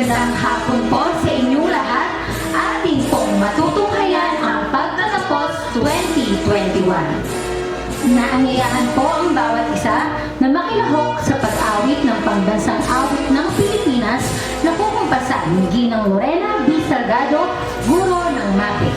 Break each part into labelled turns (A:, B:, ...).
A: Magandang hapon po sa inyong lahat. Ating pong matutunghayan ang pagtatapos 2021. Naanyayahan po ang bawat isa na makilahok sa pag-awit ng pambansang awit ng Pilipinas na pupumpasan ni Ginang Lorena B. Salgado, guro ng MAPE.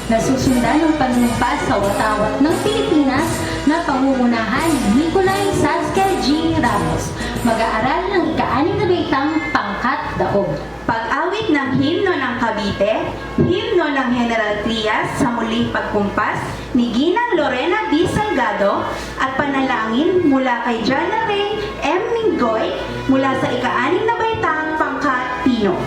A: Nasusundan ng panunumpa sa watawat ng Pilipinas na pangungunahan ni Nicolay Saskia G. Ramos, mag-aaral ng ika-6 na baitang Pangkat Daog.
B: Pag-awit ng himno ng Cavite, himno ng General Trias sa muling pagkumpas ni Ginang Lorena B. Salgado at panalangin mula kay Jana Ray M. Minggoy mula sa ika-6 na baitang Pangkat Pino.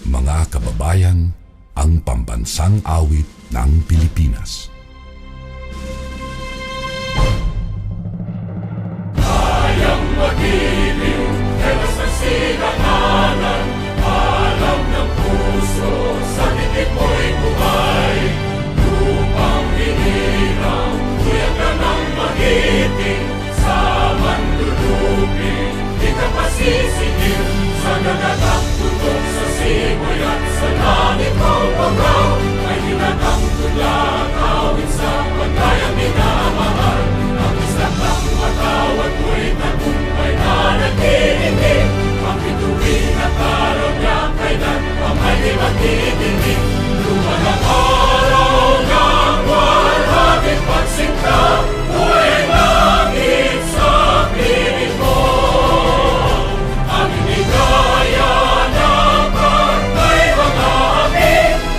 C: Mga kababayan, ang pambansang awit ng Pilipinas.
D: Kayang magiliw, telas ng sinakanan, alam ng puso, sa dikit mo'y buhay. Lupang hinirang, kuya ka ng magiting, sa manlulupin, di ka pasisigil, sa nagagang tutok sa simoy at sa langit mong pagaw, ay hinatang tulad, awit sa pagkayang minamahal. Ang isang ng matawad mo'y tagumpay na nagtitindig, ang bituin at araw niya kailan pa may di magtitindig. Lumalang araw ng walhaging pagsinta, buhay langit sa piling mo. Ang inigaya ng barkay mga api,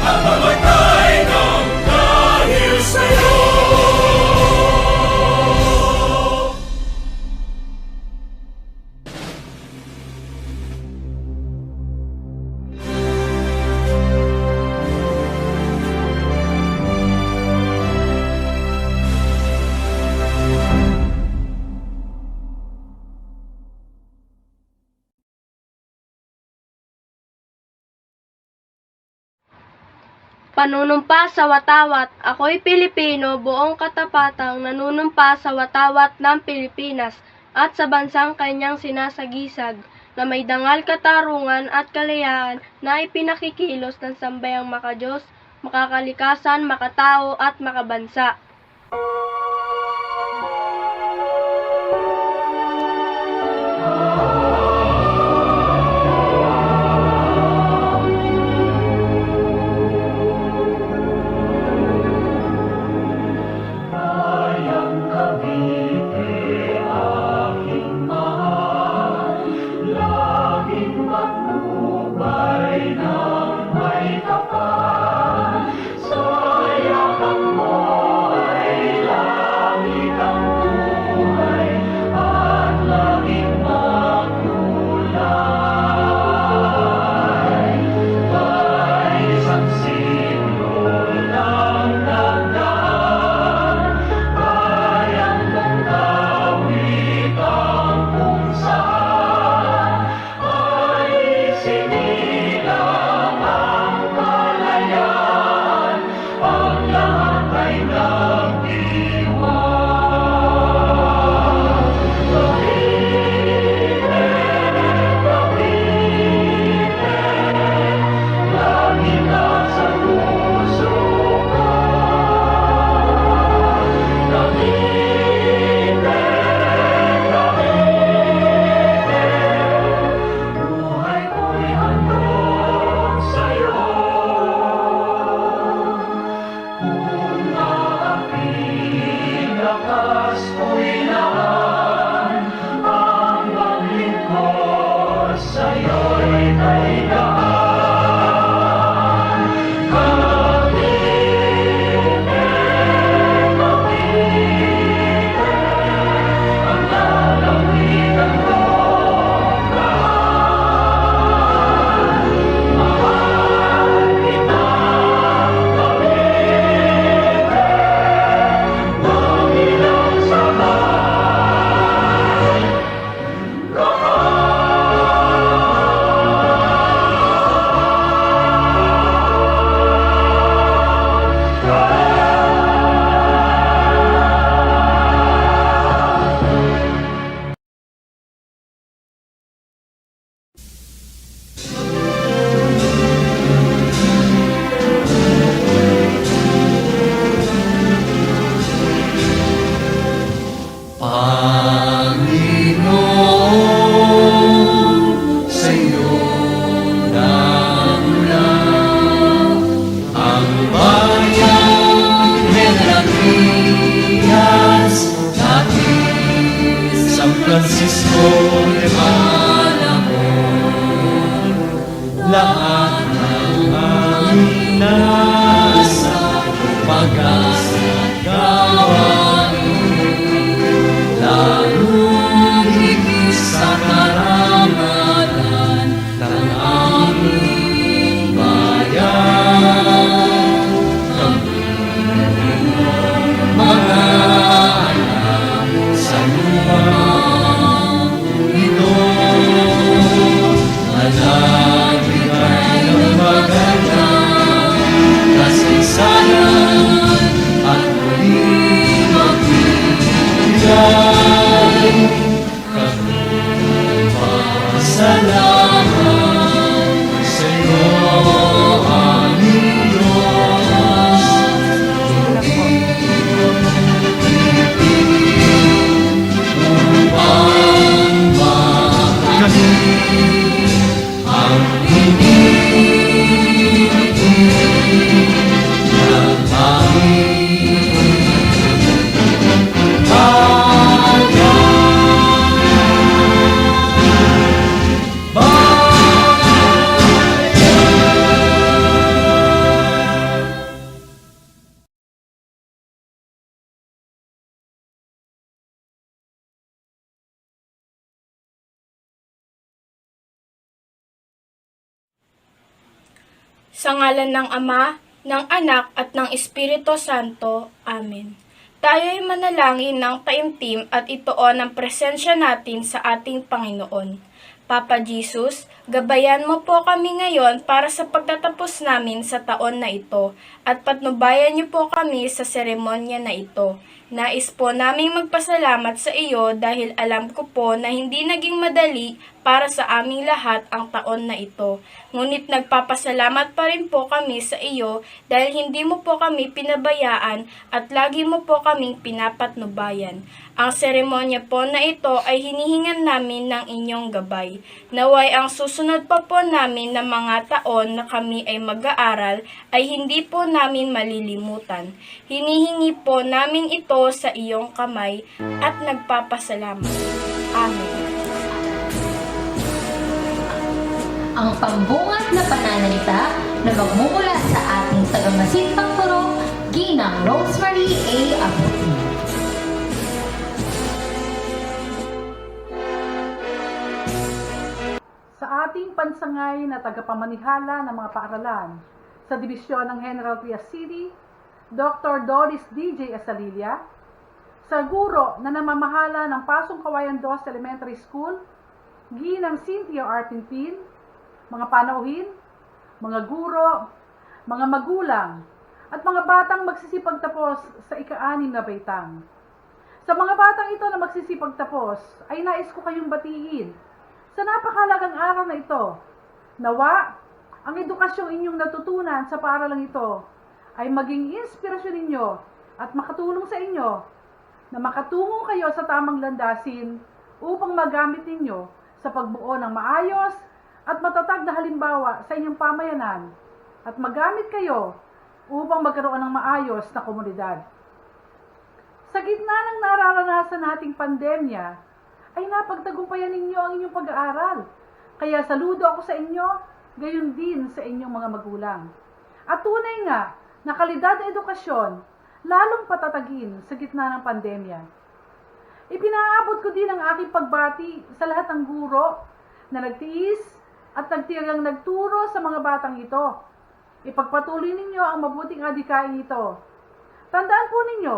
D: ang mamatay ng dahil sa'yo.
E: Panunumpa sa watawat, ako'y Pilipino, buong katapatang nanunumpa sa watawat ng Pilipinas at sa bansang kanyang sinasagisag, na may dangal katarungan at kalayaan na ipinakikilos ng sambayang makadiyos, makakalikasan, makatao at makabansa.
D: Sa yakap mo ay
F: San Francisco de Malamon, lahat ng aming nasa pag-asa gawain, lalong higit sa karamalan ng aming bayan. Kami mga anak sa lupaang ito na nagbigay ng magandang kasaysayan at muling magbibigay. Kami pasalamat sa iyo, aming Diyos. Upang makamit ang hinihiling ng aming
E: Sa ngalan ng Ama, ng Anak at ng Espiritu Santo. Amen. Tayo'y manalangin ng taimtim at ituon ang presensya natin sa ating Panginoon. Papa Jesus, gabayan mo po kami ngayon para sa pagtatapos namin sa taon na ito at patnubayan niyo po kami sa seremonya na ito. Nais po naming magpasalamat sa iyo dahil alam ko po na hindi naging madali para sa aming lahat ang taon na ito. Ngunit nagpapasalamat pa rin po kami sa iyo dahil hindi mo po kami pinabayaan at lagi mo po kaming pinapatnubayan. Ang seremonya po na ito ay hinihingan namin ng inyong gabay. Naway ang susunod pa po namin na mga taon na kami ay mag-aaral ay hindi po namin malilimutan. Hinihingi po namin ito sa iyong kamay at nagpapasalamat. Amen.
A: Ang pambungad na pananalita na magmumula sa ating tagamasintang guro, Ginang Rosemary A. Abutin.
G: Sa ating pansangay na tagapamanihala ng mga paaralan sa Dibisyon ng General Trias City, Dr. Doris DJ Asalilia, sa guro na namamahala ng Pasong Kawayan 2 Elementary School, Ginang Cynthia R. Pinpin, mga panauhin, mga guro, mga magulang, at mga batang magsisipagtapos sa ika-6 na baitang. Sa mga batang ito na magsisipagtapos, ay nais ko kayong batiin sa napakahalagang araw na ito. Nawa, ang edukasyong inyong natutunan sa paaralang ito ay maging inspirasyon ninyo at makatulong sa inyo na makatungo kayo sa tamang landasin upang magamit ninyo sa pagbuo ng maayos at matatag na halimbawa sa inyong pamayanan at magamit kayo upang magkaroon ng maayos na komunidad. Sa gitna ng nararanasan nating pandemya, ay napagtagumpayan ninyo ang inyong pag-aaral Kaya saludo ako sa inyo, gayon din sa inyong mga magulang. At tunay nga na kalidad na edukasyon, lalong patatagin sa gitna ng pandemya. Ipinaabot ko din ang aking pagbati sa lahat ng guro na nagtiis at nagtiyagang nagturo sa mga batang ito. Ipagpatuloy ninyo ang mabuting adhikain ito. Tandaan po ninyo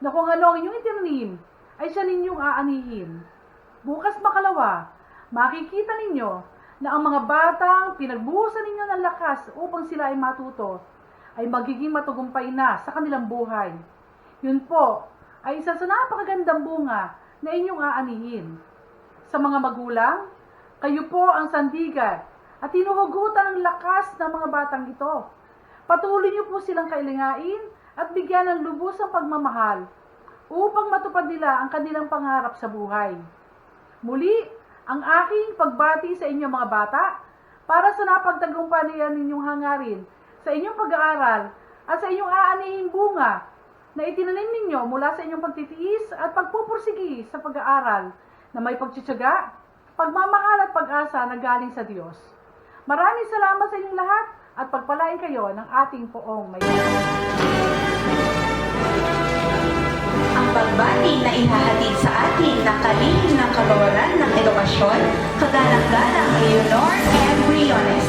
G: na kung ano ang inyong itirnim ay siya ninyong aanihin. Bukas makalawa, makikita ninyo na ang mga batang pinagbuhusan ninyo ng lakas upang sila ay matuto ay magiging matugumpay na sa kanilang buhay. Yun po ay isa sa napakagandang bunga na inyong aanihin. Sa mga magulang, kayo po ang sandigan at hinuhugutan ng lakas ng mga batang ito. Patuloy niyo po silang kailangain at bigyan ng lubusang pagmamahal upang matupad nila ang kanilang pangarap sa buhay. Muli, ang aking pagbati sa inyong mga bata para sa napagtagumpayan ninyong hangarin sa inyong pag-aaral at sa inyong aanihing bunga na itinanim ninyo mula sa inyong pagtitiis at pagpupursigi sa pag-aaral na may pagtsitsaga, pagmamahal at pag-asa na galing sa Diyos. Maraming salamat sa inyong lahat at pagpalain kayo ng ating poong may.
B: Ang pagbati na ihahatid sa atin ng kalihim ng kabawalan ng edukasyon, kagalang-galang Leonor M. Briones.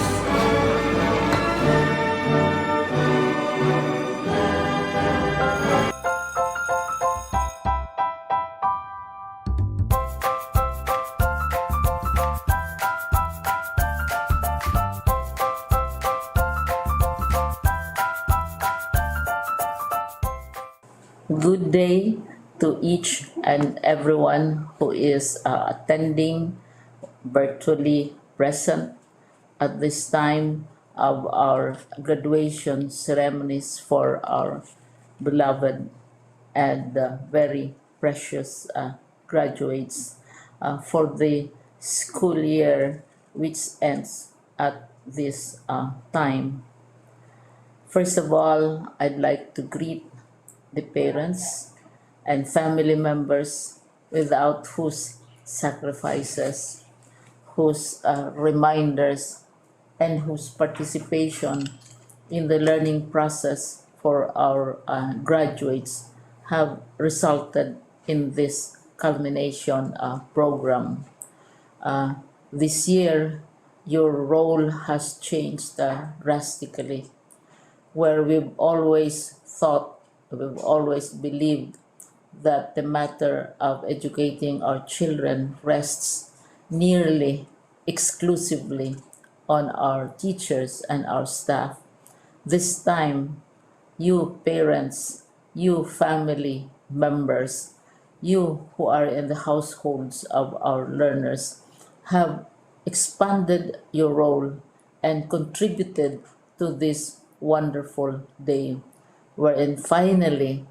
H: Good day to each and everyone who is attending virtually present at this time of our graduation ceremonies for our beloved and very precious graduates for the school year which ends at this time. First of all, I'd like to greet the parents and family members without whose sacrifices, whose reminders, and whose participation in the learning process for our graduates have resulted in this culmination program. This year, your role has changed drastically, where we've always believed that the matter of educating our children rests nearly exclusively on our teachers and our staff. This time, you parents, you family members, you who are in the households of our learners have expanded your role and contributed to this wonderful day wherein finally,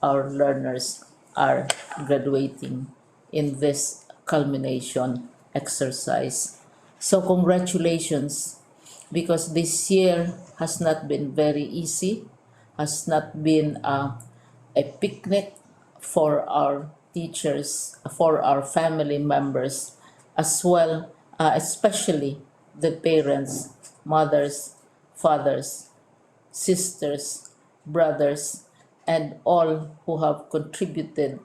H: our learners are graduating in this culmination exercise. So congratulations, because this year has not been very easy, has not been a picnic for our teachers, for our family members, as well, especially the parents, mothers, fathers, sisters, brothers, and all who have contributed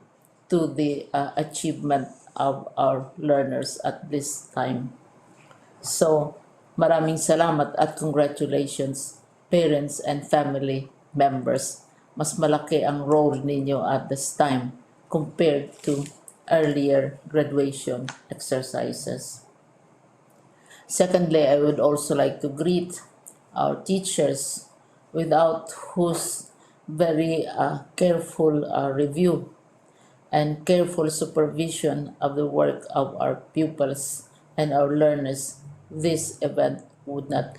H: to the achievement of our learners at this time. So, maraming salamat at congratulations, parents and family members. Mas malaki ang role ninyo at this time compared to earlier graduation exercises. Secondly, I would also like to greet our teachers, without whose very careful review and careful supervision of the work of our pupils and our learners, this event would not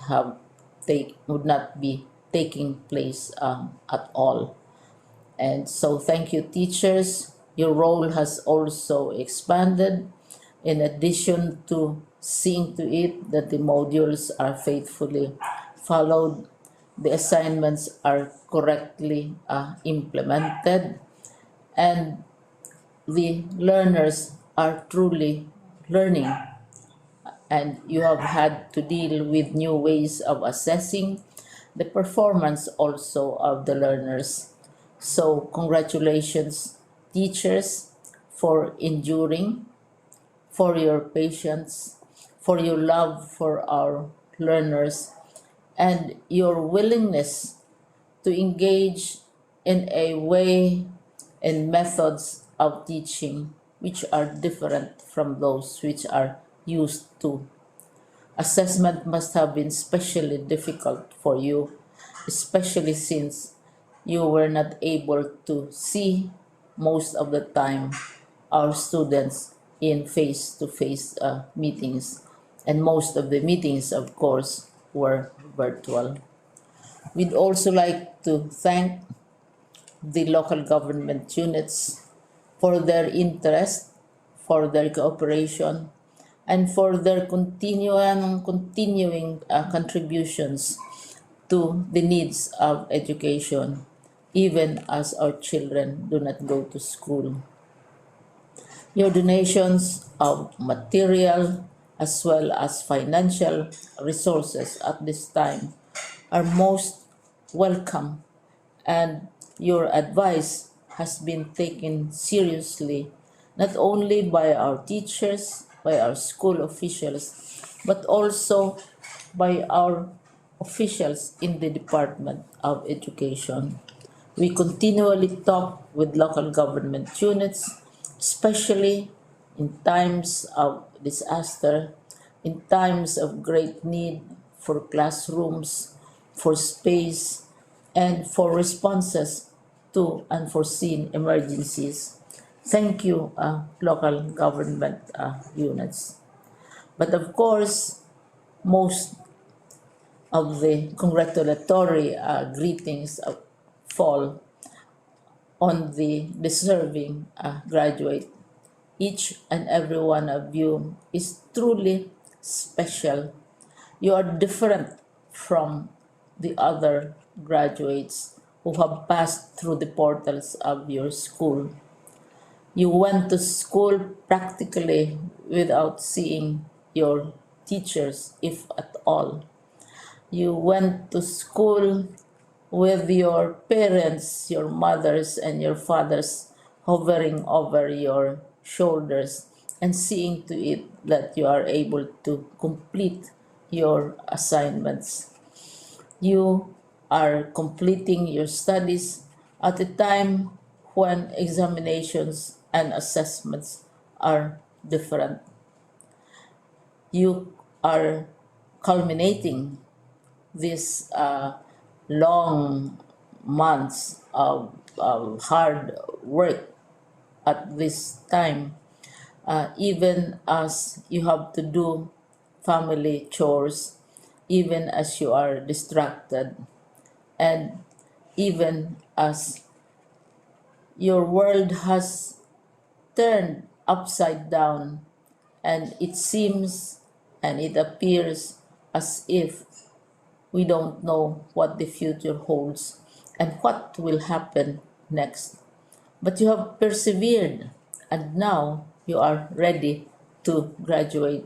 H: be taking place at all. And so thank you, teachers. Your role has also expanded in addition to seeing to it that the modules are faithfully followed, the assignments are correctly implemented, and the learners are truly learning and you have had to deal with new ways of assessing the performance also of the learners. So, congratulations, teachers, for enduring, for your patience, for your love for our learners, and your willingness to engage in a way and methods of teaching which are different from those which are used to. Assessment must have been especially difficult for you, especially since you were not able to see most of the time our students in face to face meetings, and most of the meetings, of course, were virtual. We'd also like to thank the local government units for their interest, for their cooperation, and for their continuing contributions to the needs of education, even as our children do not go to school. Your donations of material as well as financial resources at this time are most welcome, and your advice has been taken seriously not only by our teachers, by our school officials, but also by our officials in the Department of Education. We continually talk with local government units, especially in times of disaster, in times of great need for classrooms, for space, and for responses to unforeseen emergencies. Thank you, local government units. But of course, most of the congratulatory greetings fall on the deserving graduate. Each and every one of you is truly special. You are different from the other graduates who have passed through the portals of your school. You went to school practically without seeing your teachers, if at all. You went to school with your parents, your mothers, and your fathers hovering over your shoulders and seeing to it that you are able to complete your assignments. You are completing your studies at a time when examinations and assessments are different. You are culminating these long months of hard work at this time, even as you have to do family chores, even as you are distracted, and even as your world has turned upside down, and it seems and it appears as if we don't know what the future holds and what will happen next. But you have persevered, and now you are ready to graduate.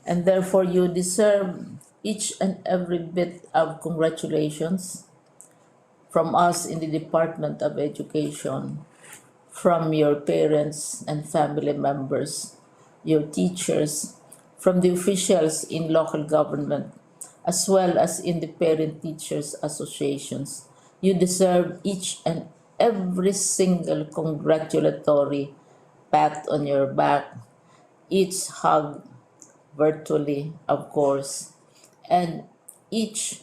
H: And therefore, you deserve each and every bit of congratulations from us in the Department of Education, from your parents and family members, your teachers, from the officials in local government, as well as in the parent teachers associations. You deserve each and every single congratulatory pat on your back, each hug virtually, of course, and each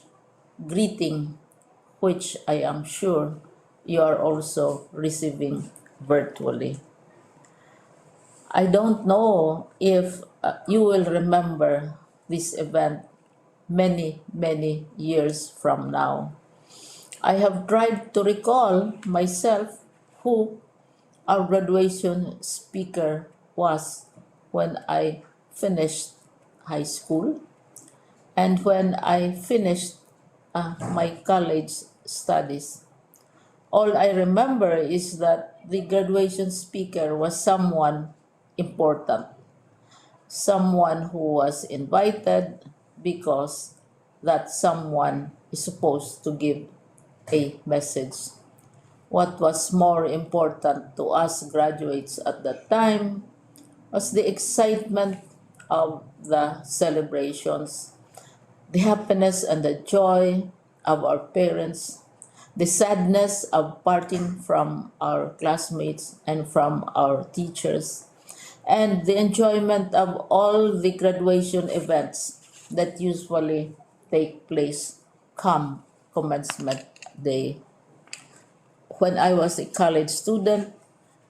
H: greeting, which I am sure you are also receiving virtually. I don't know if you will remember this event many, many years from now. I have tried to recall myself who our graduation speaker was when I finished high school and when I finished my college studies. All I remember is that the graduation speaker was someone important. someone who was invited because that someone is supposed to give a message. What was more important to us graduates at that time was the excitement of the celebrations, the happiness and the joy of our parents, the sadness of parting from our classmates and from our teachers, and the enjoyment of all the graduation events that usually take place come commencement day. When I was a college student,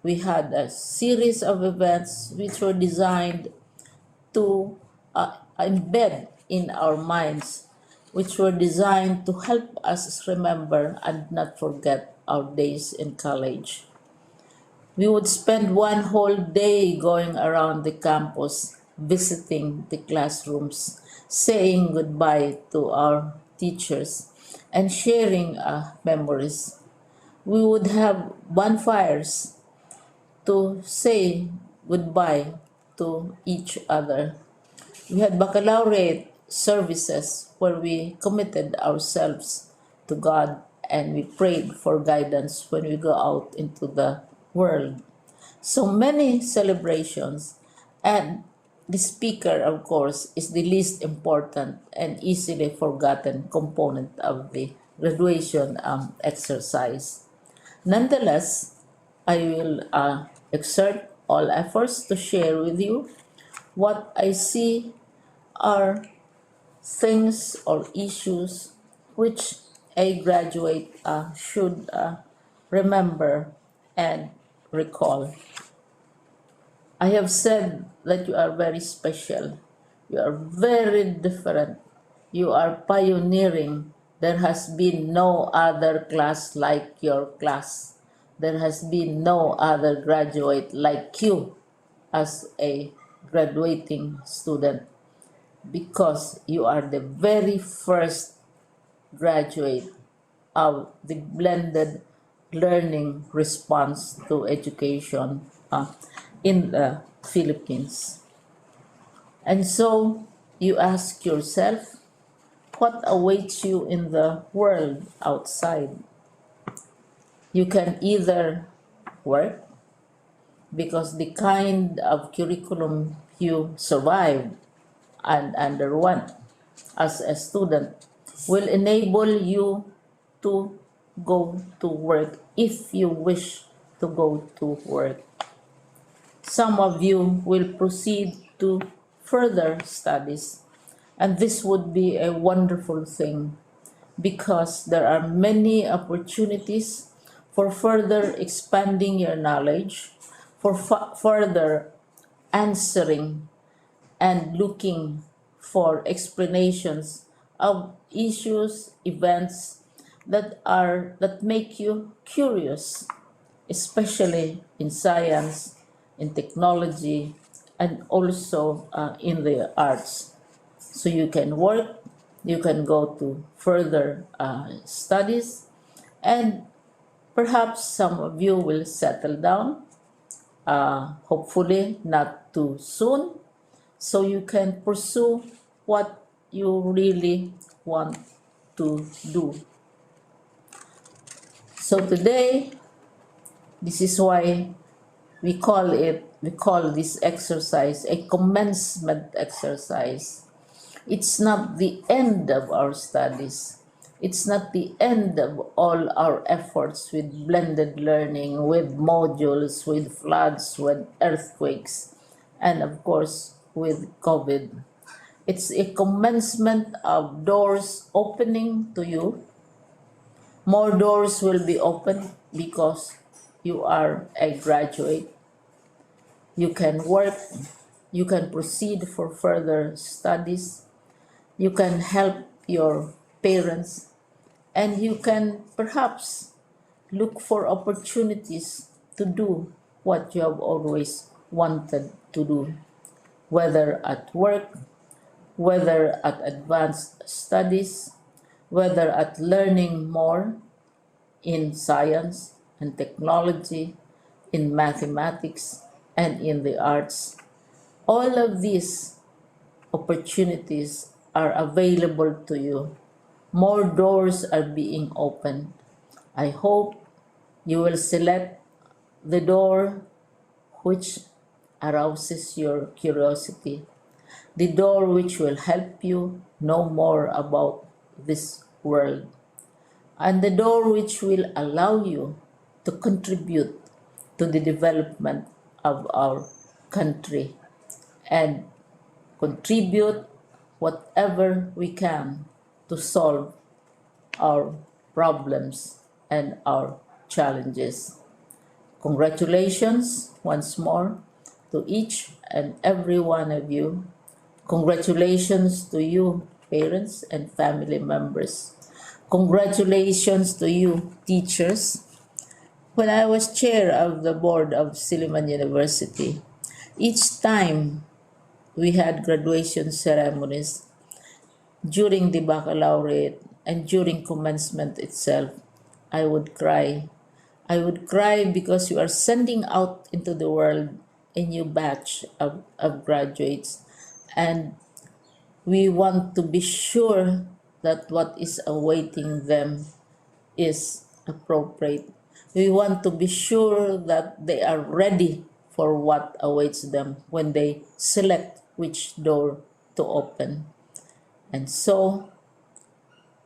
H: we had a series of events which were designed to embed in our minds, which were designed to help us remember and not forget our days in college. We would spend one whole day going around the campus, visiting the classrooms, saying goodbye to our teachers, and sharing memories. We would have bonfires to say goodbye to each other. We had baccalaureate services where we committed ourselves to God and we prayed for guidance when we go out into the world. So many celebrations, and the speaker, of course, is the least important and easily forgotten component of the graduation exercise. Nonetheless, I will exert all efforts to share with you what I see are things or issues which a graduate should remember and recall. I have said that you are very special. You are very different. You are pioneering. There has been no other class like your class. There has been no other graduate like you as a graduating student because you are the very first graduate of the blended learning response to education in the Philippines. And so you ask yourself, what awaits you in the world outside? You can either work because the kind of curriculum you survived and underwent as a student will enable you to go to work if you wish to go to work. Some of you will proceed to further studies, and this would be a wonderful thing because there are many opportunities for further expanding your knowledge, for further answering and looking for explanations of issues, events that make you curious, especially in science, in technology, and also in the arts. So you can work, you can go to further studies, and perhaps some of you will settle down, hopefully not too soon, so you can pursue what you really want to do. So today, this is why we call this exercise a commencement exercise. It's not the end of our studies. It's not the end of all our efforts with blended learning, with modules, with floods, with earthquakes, and of course with COVID. It's a commencement of doors opening to you. More doors will be opened because you are a graduate. You can work, you can proceed for further studies, you can help your parents, and you can perhaps look for opportunities to do what you have always wanted to do, whether at work, whether at advanced studies, whether at learning more in science and technology, in mathematics, and in the arts. All of these opportunities are available to you. More doors are being opened. I hope you will select the door which arouses your curiosity, the door which will help you know more about this world, and the door which will allow you to contribute to the development of our country and contribute whatever we can to solve our problems and our challenges. Congratulations once more to each and every one of you. Congratulations to you, parents and family members. Congratulations to you, teachers. When I was chair of the board of Silliman University, each time we had graduation ceremonies, during the baccalaureate and during commencement itself, I would cry. I would cry because you are sending out into the world a new batch of graduates, and we want to be sure that what is awaiting them is appropriate. We want to be sure that they are ready for what awaits them when they select which door to open. And so,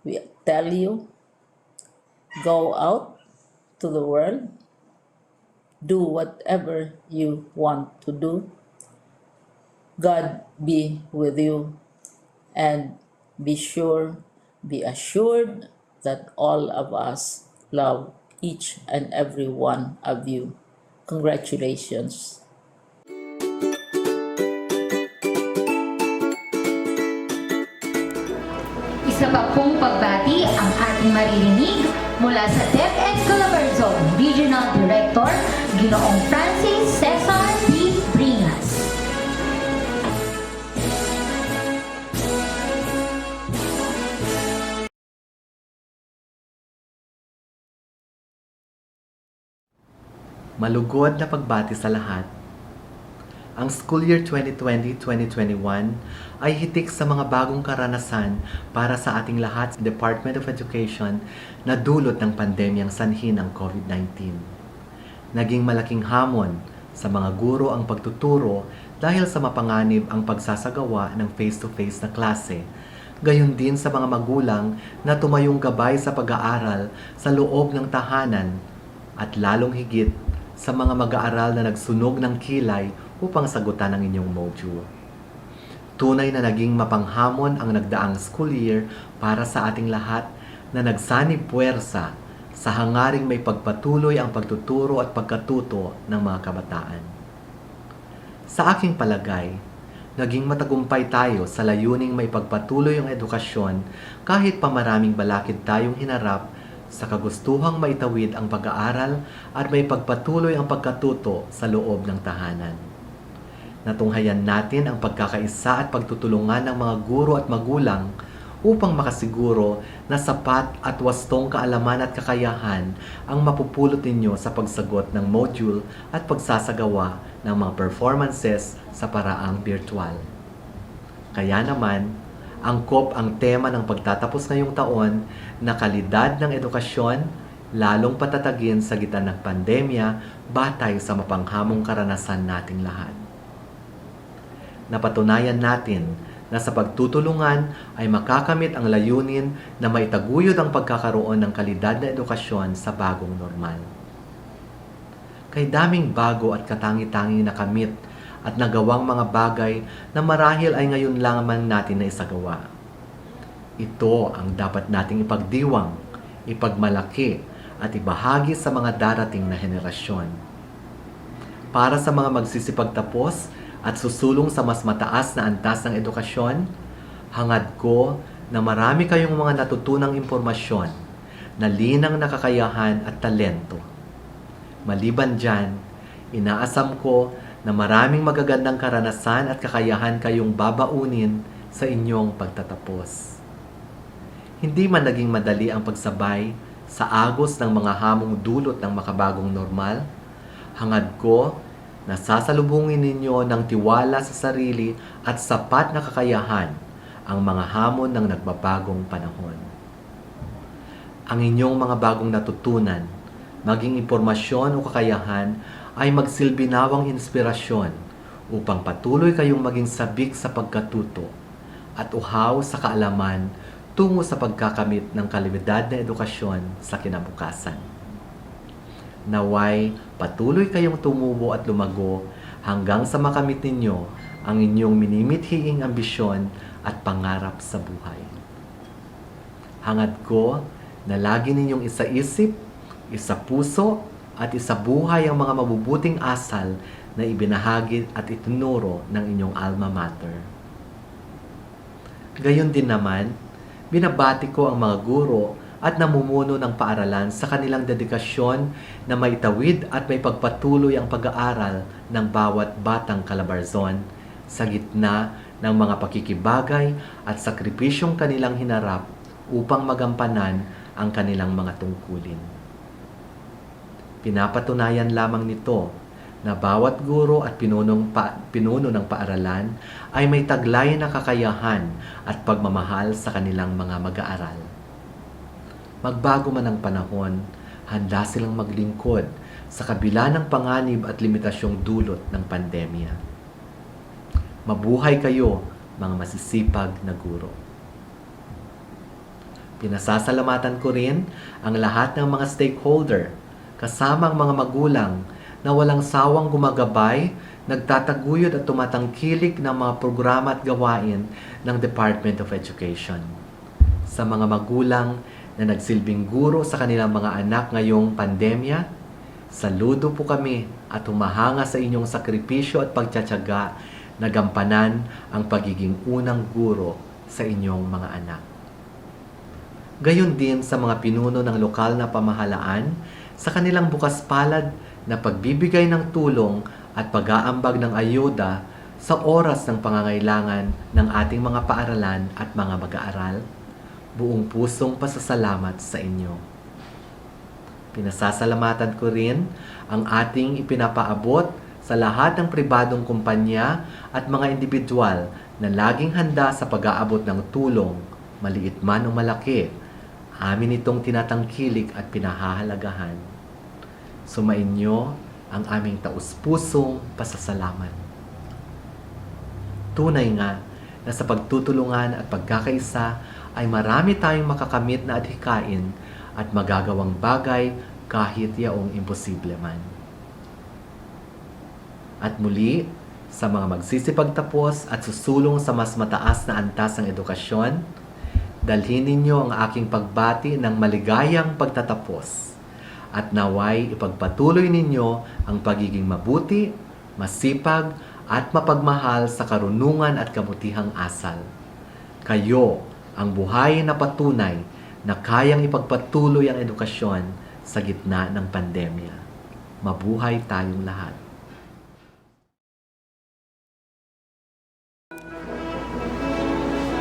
H: we tell you, go out to the world, do whatever you want to do. God be with you, and be assured that all of us love each and every one of you. Congratulations.
A: Isa pa pong pagbati ang ating maririnig mula sa DepEd Calabarzon Regional Director, Ginoong Francis Cesar P. Bringas.
I: Malugod na pagbati sa lahat. Ang school year 2020-2021 ay hitik sa mga bagong karanasan para sa ating lahat sa Department of Education na dulot ng pandemyang sanhi ng COVID-19. Naging malaking hamon sa mga guro ang pagtuturo dahil sa mapanganib ang pagsasagawa ng face-to-face na klase, gayon din sa mga magulang na tumayong gabay sa pag-aaral sa loob ng tahanan at lalong higit sa mga mag-aaral na nagsunog ng kilay upang sagutan ang inyong module. Tunay na naging mapanghamon ang nagdaang school year para sa ating lahat na nagsanib puwersa sa hangaring may pagpatuloy ang pagtuturo at pagkatuto ng mga kabataan. Sa aking palagay, naging matagumpay tayo sa layuning may pagpatuloy ang edukasyon kahit pa maraming balakid tayong hinarap sa kagustuhang maitawid ang pag-aaral at may pagpatuloy ang pagkatuto sa loob ng tahanan. Natunghayan natin ang pagkakaisa at pagtutulungan ng mga guro at magulang upang makasiguro na sapat at wastong kaalaman at kakayahan ang mapupulot ninyo sa pagsagot ng module at pagsasagawa ng mga performances sa paraang virtual. Kaya naman, angkop ang tema ng pagtatapos ngayong taon na kalidad ng edukasyon, lalong patatagin sa gitna ng pandemya batay sa mapanghamong karanasan nating lahat. Napatunayan natin na sa pagtutulungan ay makakamit ang layunin na maitaguyod ang pagkakaroon ng kalidad na edukasyon sa bagong normal. Kay daming bago at katangi-tangi na kamit at nagawang mga bagay na marahil ay ngayon lamang natin na isagawa. Ito ang dapat nating ipagdiwang, ipagmalaki at ibahagi sa mga darating na henerasyon. Para sa mga magsisipagtapos at susulong sa mas mataas na antas ng edukasyon, hangad ko na marami kayong mga natutunang impormasyon na linang nakakayahan at talento. Maliban dyan, inaasam ko na maraming magagandang karanasan at kakayahan kayong babaunin sa inyong pagtatapos. Hindi man naging madali ang pagsabay sa agos ng mga hamong dulot ng makabagong normal, hangad ko Nasasalubungin ninyo ng tiwala sa sarili at sapat na kakayahan ang mga hamon ng nagbabagong panahon. Ang inyong mga bagong natutunan, maging impormasyon o kakayahan ay magsilbi nawang inspirasyon upang patuloy kayong maging sabik sa pagkatuto at uhaw sa kaalaman tungo sa pagkakamit ng kalidad na edukasyon sa kinabukasan. Naway patuloy kayong tumubo at lumago hanggang sa makamit ninyo ang inyong minimithiing ambisyon at pangarap sa buhay. Hangad ko na lagi ninyong isa-isip, isa-puso, at isa-buhay ang mga mabubuting asal na ibinahagi at itinuro ng inyong alma mater. Gayon din naman, binabati ko ang mga guro at namumuno ng paaralan sa kanilang dedikasyon na maitawid at may pagpatuloy ang pag-aaral ng bawat batang Calabarzon sa gitna ng mga pakikibagay at sakripisyong kanilang hinarap upang magampanan ang kanilang mga tungkulin. Pinapatunayan lamang nito na bawat guro at pinuno ng paaralan ay may taglay na kakayahan at pagmamahal sa kanilang mga mag-aaral. Magbago man ang panahon, handa silang maglingkod sa kabila ng panganib at limitasyong dulot ng pandemya. Mabuhay kayo, mga masisipag na guro. Pinasasalamatan ko rin ang lahat ng mga stakeholder, kasama ang mga magulang na walang sawang gumagabay, nagtataguyod at tumatangkilik ng mga programa at gawain ng Department of Education. Sa mga magulang na nagsilbing guro sa kanilang mga anak ngayong pandemya, saludo po kami at humahanga sa inyong sakripisyo at pagtsatsaga na gampanan ang pagiging unang guro sa inyong mga anak. Gayon din sa mga pinuno ng lokal na pamahalaan sa kanilang bukas palad na pagbibigay ng tulong at pag-aambag ng ayuda sa oras ng pangangailangan ng ating mga paaralan at mga mag-aaral. Buong pusong pasasalamat sa inyo. Pinasasalamatan ko rin ang ating ipinapaabot sa lahat ng pribadong kumpanya at mga individual na laging handa sa pag-aabot ng tulong, maliit man o malaki. Amin itong tinatangkilik at pinahahalagahan. Sumainyo ang aming taus-pusong pasasalamat. Tunay nga na sa pagtutulungan at pagkakaisa ay marami tayong makakamit na adhikain at magagawang bagay kahit yaong imposible man. At muli, sa mga magsisipagtapos at susulong sa mas mataas na antas ng edukasyon, dalhin ninyo ang aking pagbati ng maligayang pagtatapos at naway ipagpatuloy ninyo ang pagiging mabuti, masipag at mapagmahal sa karunungan at kabutihang asal. Kayo ang buhay na patunay na kayang ipagpatuloy ang edukasyon sa gitna ng pandemya. Mabuhay tayong lahat.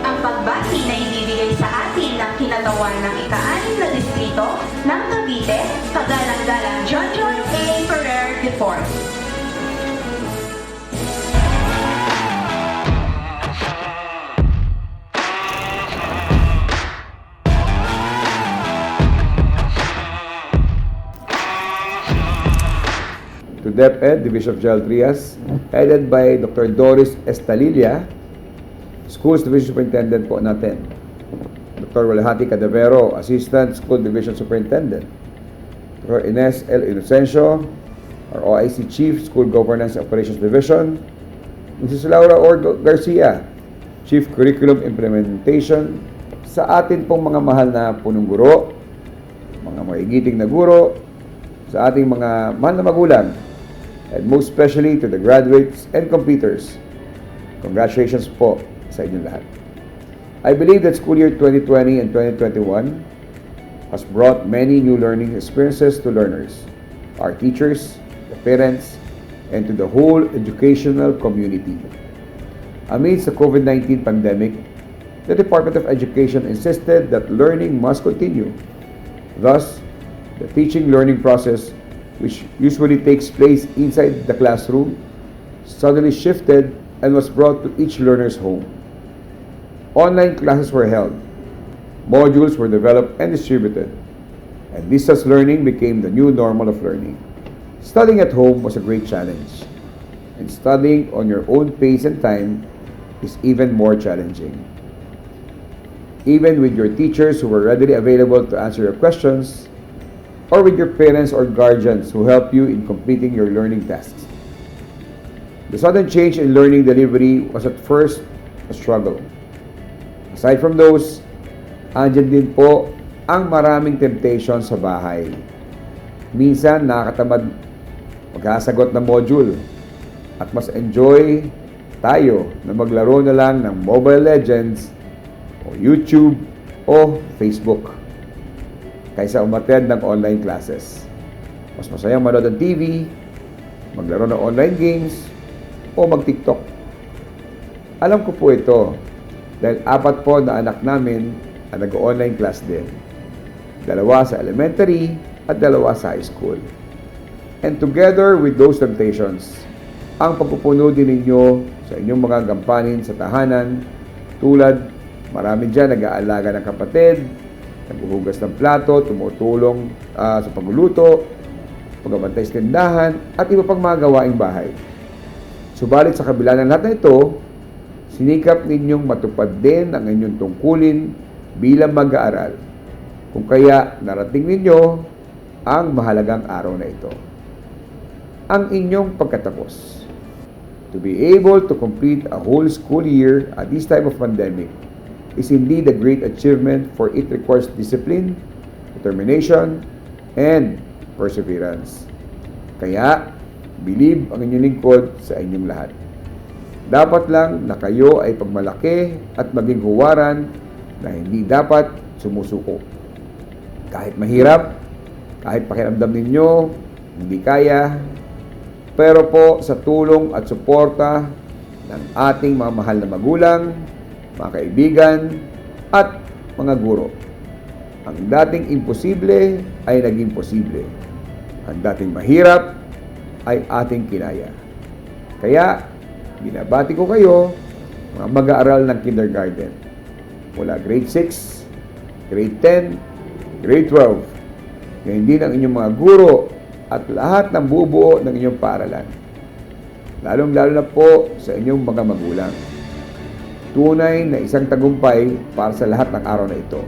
B: Ang pagbati na ibibigay sa atin ng kinatawan ng ika-6 na distrito ng Cavite, Kagalang-galang John John A. Ferrer IV.
J: To DepEd, Division of General Trias, headed by Dr. Doris Estalilia, Schools Division Superintendent po natin. Dr. Walhati Cadavero, Assistant School Division Superintendent. Dr. Ines L. Inocencio, our OIC Chief, School Governance Operations Division. Mrs. Laura Orgo Garcia, Chief Curriculum Implementation. Sa atin pong mga mahal na punong guro, mga maigiting na guro, sa ating mga mahal na magulang, and most especially to the graduates and completers. Congratulations po sa inyong lahat. I believe that school year 2020 and 2021 has brought many new learning experiences to learners, our teachers, the parents, and to the whole educational community. Amidst the COVID-19 pandemic, the Department of Education insisted that learning must continue. Thus, the teaching-learning process which usually takes place inside the classroom, suddenly shifted and was brought to each learner's home. Online classes were held, modules were developed and distributed, and distance learning became the new normal of learning. Studying at home was a great challenge, and studying on your own pace and time is even more challenging. Even with your teachers who were readily available to answer your questions, or with your parents or guardians who help you in completing your learning tasks. The sudden change in learning delivery was at first a struggle. Aside from those, andyan din po ang maraming temptation sa bahay. Minsan nakakatamad magkasagot ng module at mas enjoy tayo na maglaro na lang ng Mobile Legends o YouTube o Facebook kaysa umattend ng online classes. Mas masayang manood ng TV, maglaro ng online games, o mag-TikTok. Alam ko po ito dahil 4 po na anak namin ang nag-online class din. 2 sa elementary at 2 sa high school. And together with those temptations, ang pagpupuno din ninyo sa inyong mga gampanin sa tahanan, tulad marami dyan nag-aalaga ng kapatid, naghuhugas ng plato, tumutulong sa pagluluto, pagbabantay sa tindahan, at iba pang mga gawaing bahay. Subalit sa kabila ng lahat na ito, sinikap ninyong matupad din ang inyong tungkulin bilang mag-aaral. Kung kaya narating ninyo ang mahalagang araw na ito. Ang inyong pagkatapos. To be able to complete a whole school year at this time of pandemic is indeed a great achievement, for it requires discipline, determination, and perseverance. Kaya, believe ang inyong lingkod sa inyong lahat. Dapat lang na kayo ay pagmalaki at maging huwaran na hindi dapat sumusuko. Kahit mahirap, kahit pakiramdam ninyo, hindi kaya, pero po sa tulong at suporta ng ating mga mahal na magulang, mga kaibigan, at mga guro. Ang dating imposible ay naging posible. Ang dating mahirap ay ating kinaya. Kaya, binabati ko kayo, mga mag-aaral ng kindergarten, mula grade 6, grade 10, grade 12, ngayon din ang inyong mga guro at lahat ng bubuo ng inyong paaralan. Lalong-lalo na po sa inyong mga magulang. Tunay na isang tagumpay para sa lahat ng araw na ito.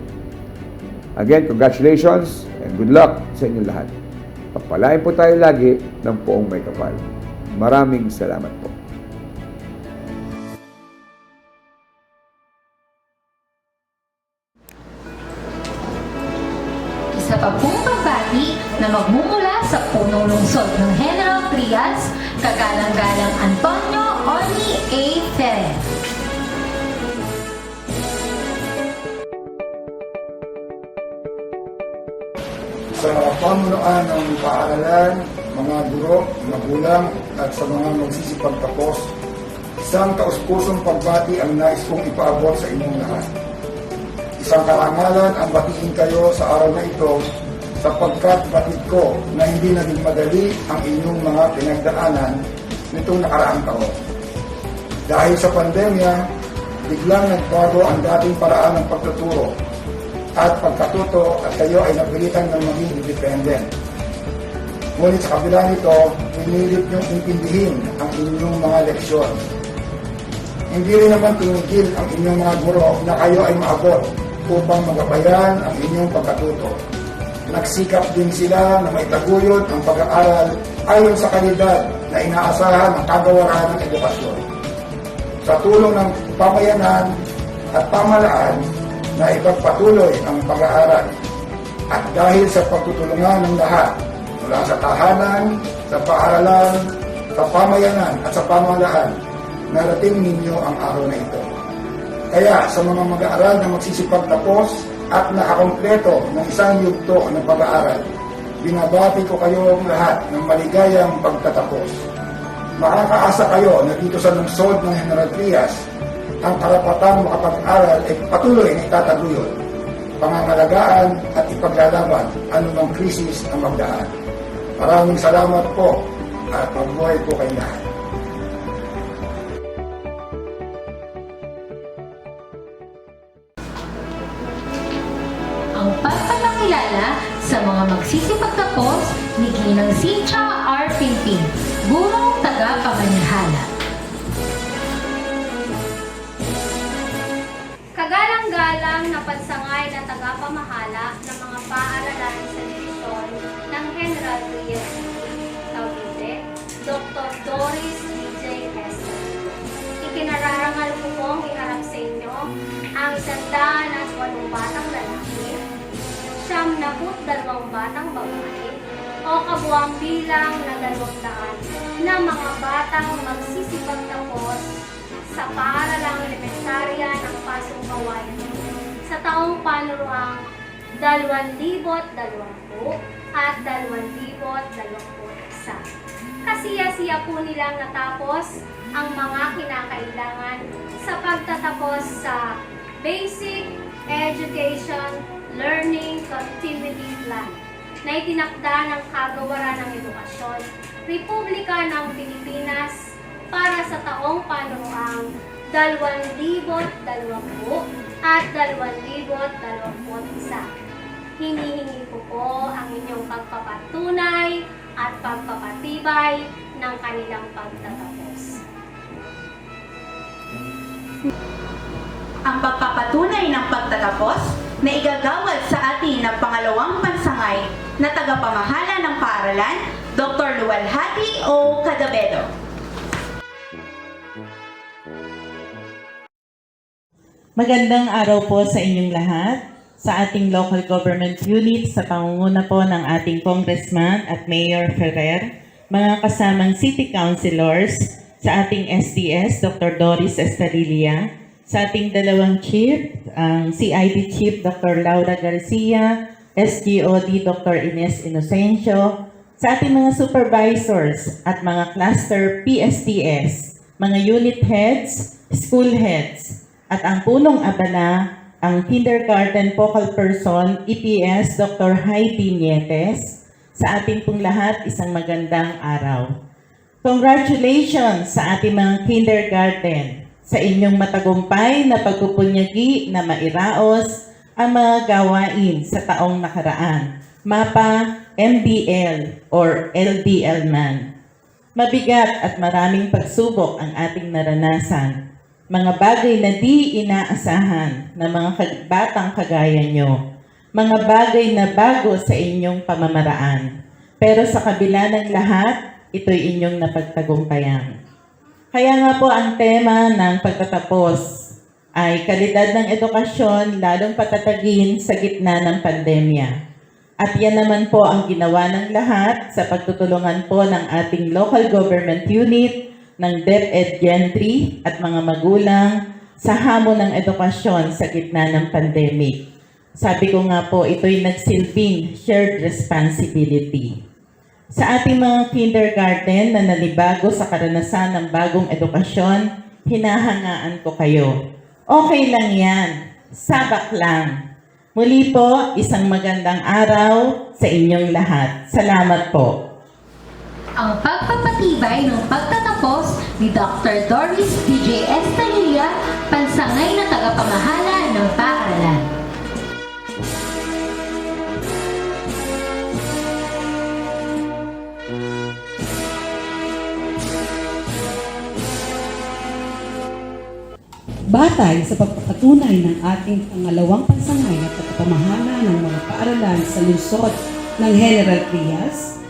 J: Again, congratulations and good luck sa inyong lahat. Pagpalain po tayo lagi ng poong may kapal. Maraming salamat po.
A: Isa pa pong pagbati na magmumula sa punong lungsod ng General Trias, kagalang-galang Antonio Oni A. Ferrer.
K: Sa pamunuan ng paaralan, mga guro, magulang, at sa mga magsisipagtapos, isang taus-pusong pagbati ang nais kong ipaabot sa inyong lahat. Isang karangalan ang batiin kayo sa araw na ito, sapagkat batid ko na hindi naging madali ang inyong mga pinagdaanan nitong nakaraang taon. Dahil sa pandemya, biglang nagbago ang dating paraan ng pagtuturo at pagkatuto at kayo ay napilitan ng maging independent. Ngunit sa kabila nito, pinilit niyong intindihin ang inyong mga leksyon. Hindi rin naman tinigil ang inyong mga guro na kayo ay maabot upang magabayan ang inyong pagkatuto. Nagsikap din sila na maitaguyod ang pag-aaral ayon sa kalidad na inaasahan ng kagawaran ng edukasyon. Sa tulong ng pamayanan at pamalaan, na ipagpatuloy ang pag-aaral. At dahil sa pagtutulungan ng lahat, mula sa tahanan, sa paaralan, sa pamayanan at sa pamahalaan, narating ninyo ang araw na ito. Kaya sa mga mag-aaral na magsisipagtapos at nakakompleto ng isang yugto ng pag-aaral, binabati ko kayo lahat ng maligayang pagtatapos. Makakaasa kayo na dito sa lungsod ng General Trias, ang karapatang makapag-aral ay patuloy na itataguyod, pangangalagaan at ipaglalaban anumang krisis ang magdaan. Maraming salamat po at mabuhay po kayo lahat.
A: Ang pagpapakilala sa mga magsisipagtapos ni Ginang Cynthia R. Pimpin, gurong taga-pamanihala.
E: Kagalang-galang na pagsangay na tagapamahala ng mga paaralan sa divisyon ng General Trias Cavite, Dr. Doris DJ Hester. Ikinararangal ko pong iharap sa inyo ang 108 batang lalaki, 72 batang babae, o kabuang bilang na 200 na mga batang magsisipagtapos sa paaralang elementarya ng Pasong Kawayan sa taong panuruang 2020 at 2021. Kasiya-siya po nilang natapos ang mga kinakailangan sa pagtatapos sa Basic Education Learning Continuity Plan na itinakda ng Kagawaran ng Edukasyon, Republika ng Pilipinas para sa taong panuruang 2020 at 2021. Hinihingi ko po ang inyong pagpapatunay at pagpapatibay ng kanilang pagtatapos.
B: Ang pagpapatunay ng pagtatapos na igagawad sa atin ng pangalawang pansangay na tagapamahala ng paaralan, Dr. Luwalhati O. Cadavedo.
L: Magandang araw po sa inyong lahat, sa ating local government unit, sa pangunguna po ng ating Congressman at Mayor Ferrer, mga kasamang City Councilors, sa ating SDS, Dr. Doris Estadilla, sa ating dalawang Chief, ang CID Chief, Dr. Laura Garcia, SGOD, Dr. Ines Inocencio, sa ating mga supervisors at mga cluster PSTS, mga unit heads, school heads, at ang punong abala, ang kindergarten focal person, EPS, Dr. Heidi Nietes. Sa ating pong lahat, isang magandang araw. Congratulations sa ating mga kindergarten sa inyong matagumpay na pagpupunyagi na mairaos ang mga gawain sa taong nakaraan. MAPA, MDL, or LDL man. Mabigat at maraming pagsubok ang ating naranasan. Mga bagay na di inaasahan ng mga batang kagaya nyo. Mga bagay na bago sa inyong pamamaraan. Pero sa kabila ng lahat, ito'y inyong napagtagumpayan. Kaya nga po ang tema ng pagtatapos ay kalidad ng edukasyon lalong patatagin sa gitna ng pandemya. At yan naman po ang ginawa ng lahat sa pagtutulungan po ng ating local government unit, ng DepEd Gen 3 at mga magulang sa hamon ng edukasyon sa gitna ng pandemic. Sabi ko nga po, ito'y nagsilbing shared responsibility. Sa ating mga kindergarten na nalibago sa karanasan ng bagong edukasyon, hinahangaan ko kayo. Okay lang yan, sabak lang. Muli po, isang magandang araw sa inyong lahat. Salamat po.
A: Ang pagpapatibay ng pagtatapos ni Dr. Doris DJ Estadilla, pansangay na tagapamahala ng paaralan.
M: Batay sa pagpapatunay ng ating pangalawang pansangay na tagapamahala ng mga paaralan sa lungsod ng General Trias,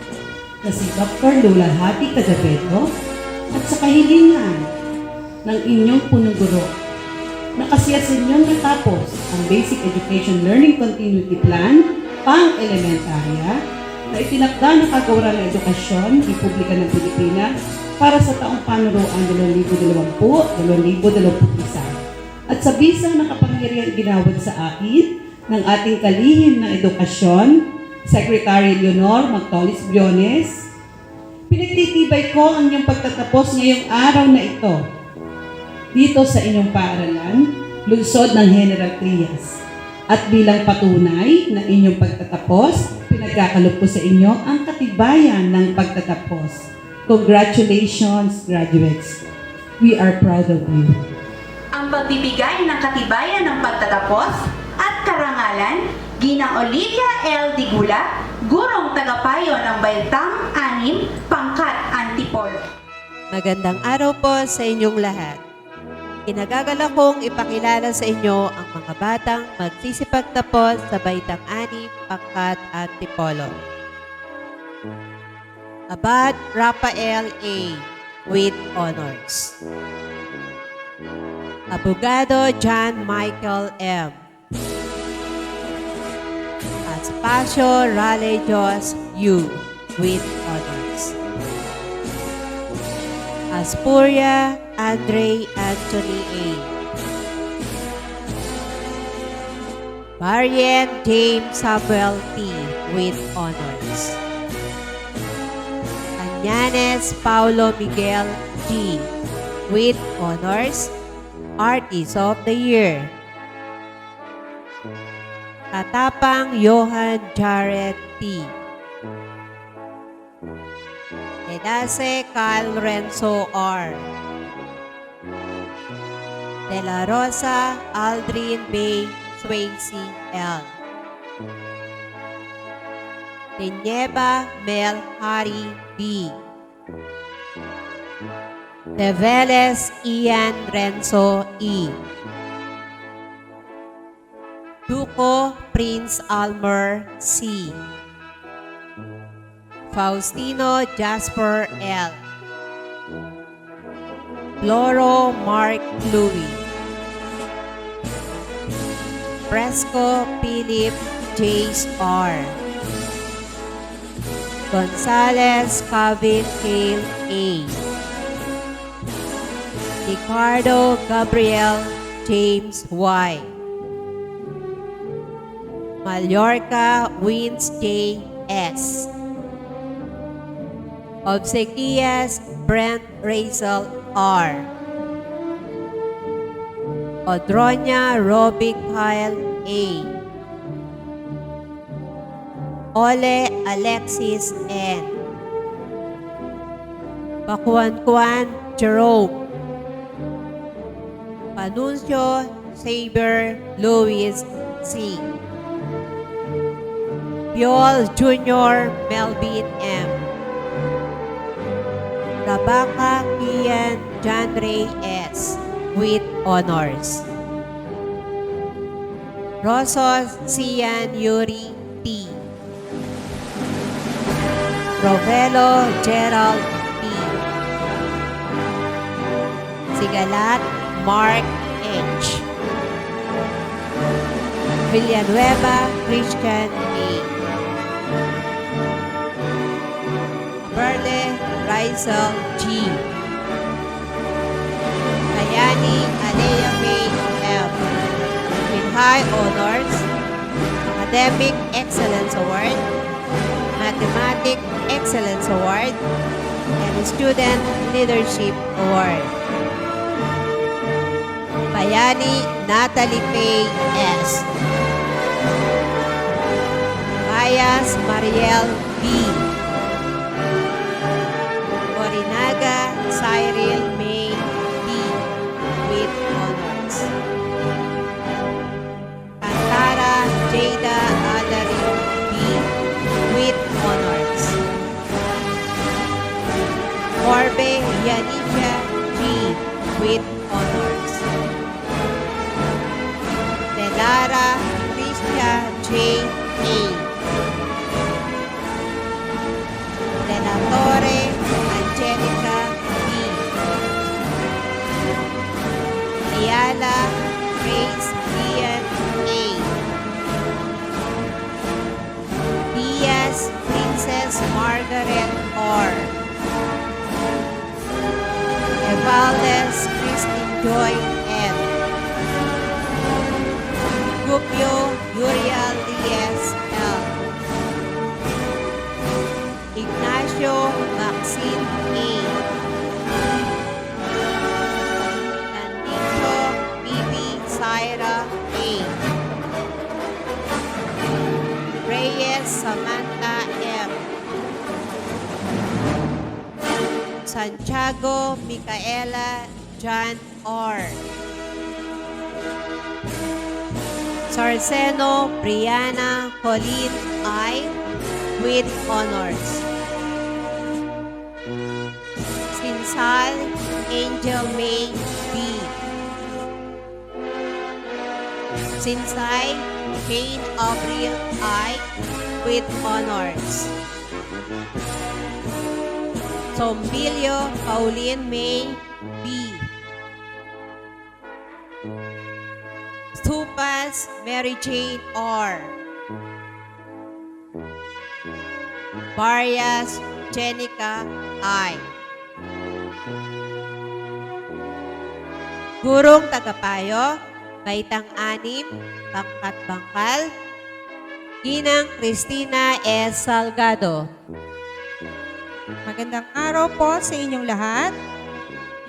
M: na si Dr. Luwalhati Cadavedo, at sa kahilingan ng inyong punong guro, na kasiya sa inyong natapos ang Basic Education Learning Continuity Plan, pang-elementarya, na itinakda ng Kagawaran ng Edukasyon, Republika ng Pilipinas, para sa taong panuruan 2020-2021. At sa bisang ng kapangyarihan ginawad sa akin ng ating kalihim na edukasyon, Secretary Leonor Magtolis Briones, pinagtitibay ko ang inyong pagtatapos ngayong araw na ito dito sa inyong paaralan, lungsod ng General Trias. At bilang patunay ng inyong pagtatapos, pinagkakaloob ko sa inyo ang katibayan ng pagtatapos. Congratulations, graduates. We are proud of you.
B: Ang pagbibigay ng katibayan ng pagtatapos at karangalan, Ginang Olivia L. Digula, gurong tagapayo ng Baitang 6, Pangkat Antipolo.
N: Magandang araw po sa inyong lahat. Kinagagalak kong ipakilala sa inyo ang mga batang magsisipagtapos sa Baitang 6, Pangkat Antipolo. Abad Rafael A. with honors. Abogado John Michael M. Aspacio Raleigh Jos U. with honors. Aspuria Andre Anthony A. Marian James Samuel T. with honors. Añanes Paulo Miguel G. with honors, Artist of the Year. Katapang Johan Jared T. Edase Cal Renzo R. De La Rosa Aldrin Bay Swayze L. Tenyeba Mel Hari B. Teveles Ian Renzo E. Duco Prince Almer C. Faustino Jasper L. Floro Mark Louis. Fresco Philip Jace R. Gonzales Calvin Hale A. Ricardo Gabriel James Y. Mallorca Wins J. S. Obsequias Brent Razel R. Odronia Robbie Kyle A. Ole Alexis N. Pakuan Jerome. Panuncio Saber Louis C. Piol Jr. Melvin M. Rabaka Kian John Ray S. with honors. Rosos Sian Yuri T. Rovelo Gerald P. Sigalat Mark H. Villanueva Christian A. Verde Rizal G. Kayani Alea May M. with high honors, Academic Excellence Award, Mathematics Excellence Award, and Student Leadership Award. Bayani Natalie Faye S. Bayas Mariel B. Orinaga Cyril May B. with honors. Cantara Jada Alarin B. with honors. Orbe Yanisha G. with honors. Delara Kristia J. A. De La Torre Angelica B. Diala Grace Ian A. Diaz Princess Margaret R. Evaldes Christine Joy M. Gupio Uriel Diaz L. Ignacio Maxine A. Nandito Bibi Syra A. Reyes Samantha Santiago Micaela John R. Sarceno Brianna Pauline I with honors. Sinsal Angel May B. Sinsay Jane Avril I with honors. Sombilio Pauline May B. Stupas Mary Jane R. Barrias Jenica I. Gurong Tagapayo, Baitang Anim, Pangkat Bangkal, Ginang Cristina S. Salgado.
O: Magandang araw po sa inyong lahat.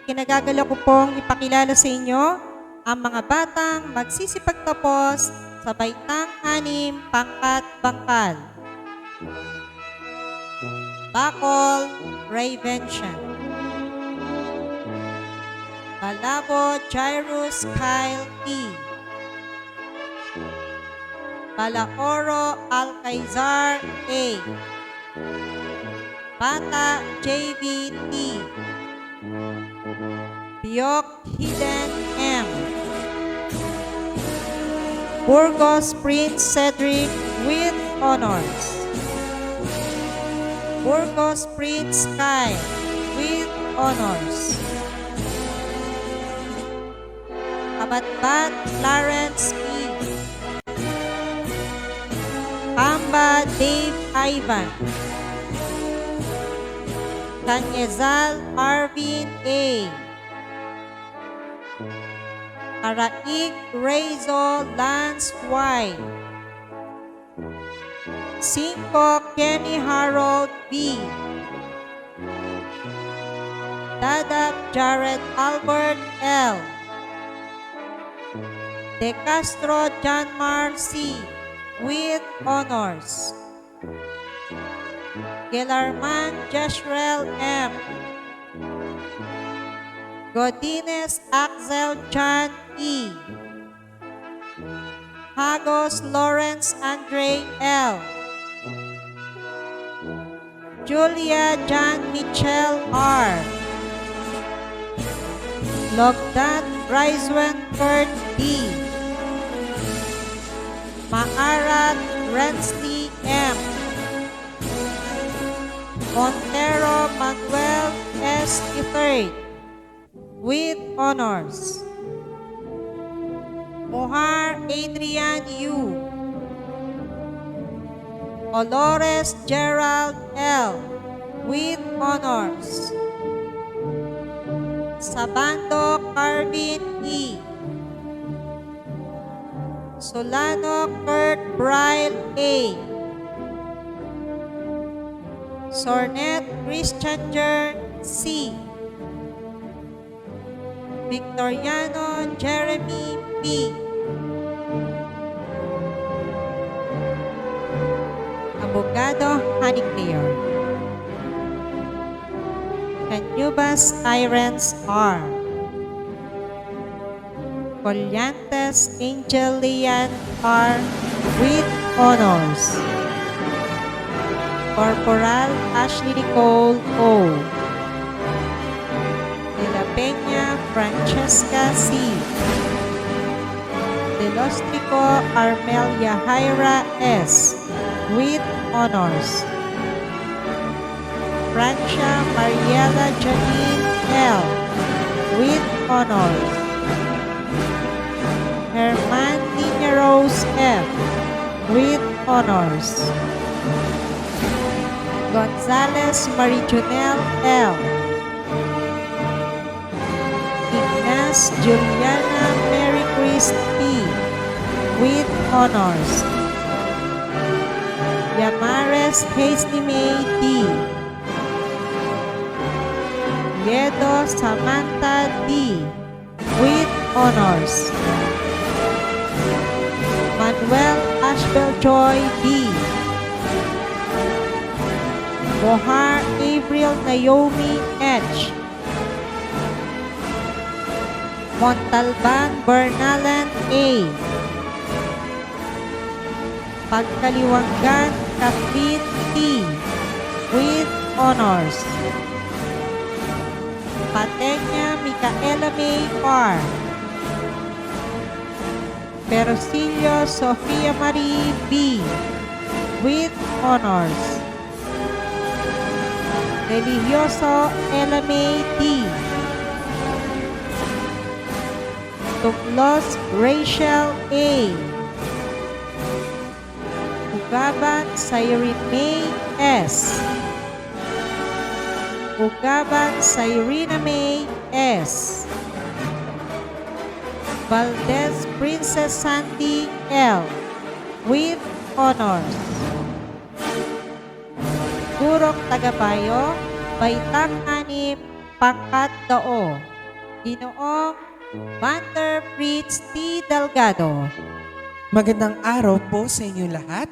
O: Ikinagagala ko pong ipakilala sa inyo ang mga batang magsisipagtapos sa Baitang Anim, Pangkat Bangkal. Bacol, Ravensian. Balabo, Jairus Kyle E. Balacoro, Alcaizar A. Bata, JVT. Biok, Hidden M. Burgos, Prince Cedric with honors. Burgos, Prince Sky with honors. Abatbat, Clarence E. Pamba, Dave Ivan. Tanyezal Arvin A. Araig Rezo Lance Y. 5 Kenny Harold B. Dadap Jared Albert L. De Castro John Mar C. with honors. Gelarman Jeshrel M. Godines Axel John E. Hagos Lawrence Andre L. Julia John Michelle R. Logdat Rizwan Kurt D. Maarat Rensley M. Montero Manuel S. III with honors. Mohar Adrian U. Olores Gerald L. with honors. Sabando Carvin E. Solano Kurt Bryle A. Sornet Christianger C. Victoriano Jeremy P. Abogado Honey Clear. Canubas Irens R. Collantes Angel Lian R. with honors. Corporal Ashley Nicole O. De la Peña Francesca C. De Lostrico Armelia Jaira S. with honors. Francia Mariela Janine L. with honors. Herman Nina Rose F. with honors. Gonzales Marijonel L. Ignace Juliana Mary Chris P. with honors. Yamares Hasty May D. Liedo Samantha D. with honors. Manuel Ashbel Joy D. Bohar Avril Naomi H. Montalban Bernalan A. Pagkaliwanggan Catherine T. with honors. Patenya Micaela May R. Perosilio Sofia Marie B. with honors. Religioso Ella May D. Tuklos Rachel A. Ugaban Cyrene May S. Ugaban Cyrena May S. Valdez Princess Sandy L. with honors. Gurok Tagabayo, Baitang 6, Pangkat Dao. Ginoong Vander Fritz T. Delgado.
P: Magandang araw po sa inyo lahat.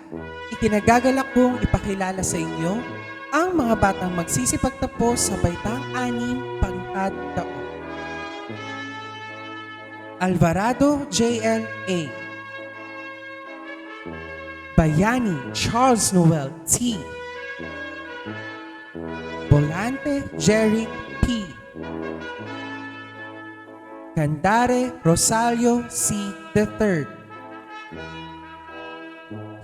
P: Ikinagagalak kong ipakilala sa inyo ang mga batang magsisipagtapos sa Baitang 6, Pangkat Dao. Alvarado J.L. A. Bayani Charles Noel T. Volante Jerry P. Candare Rosalio C. III.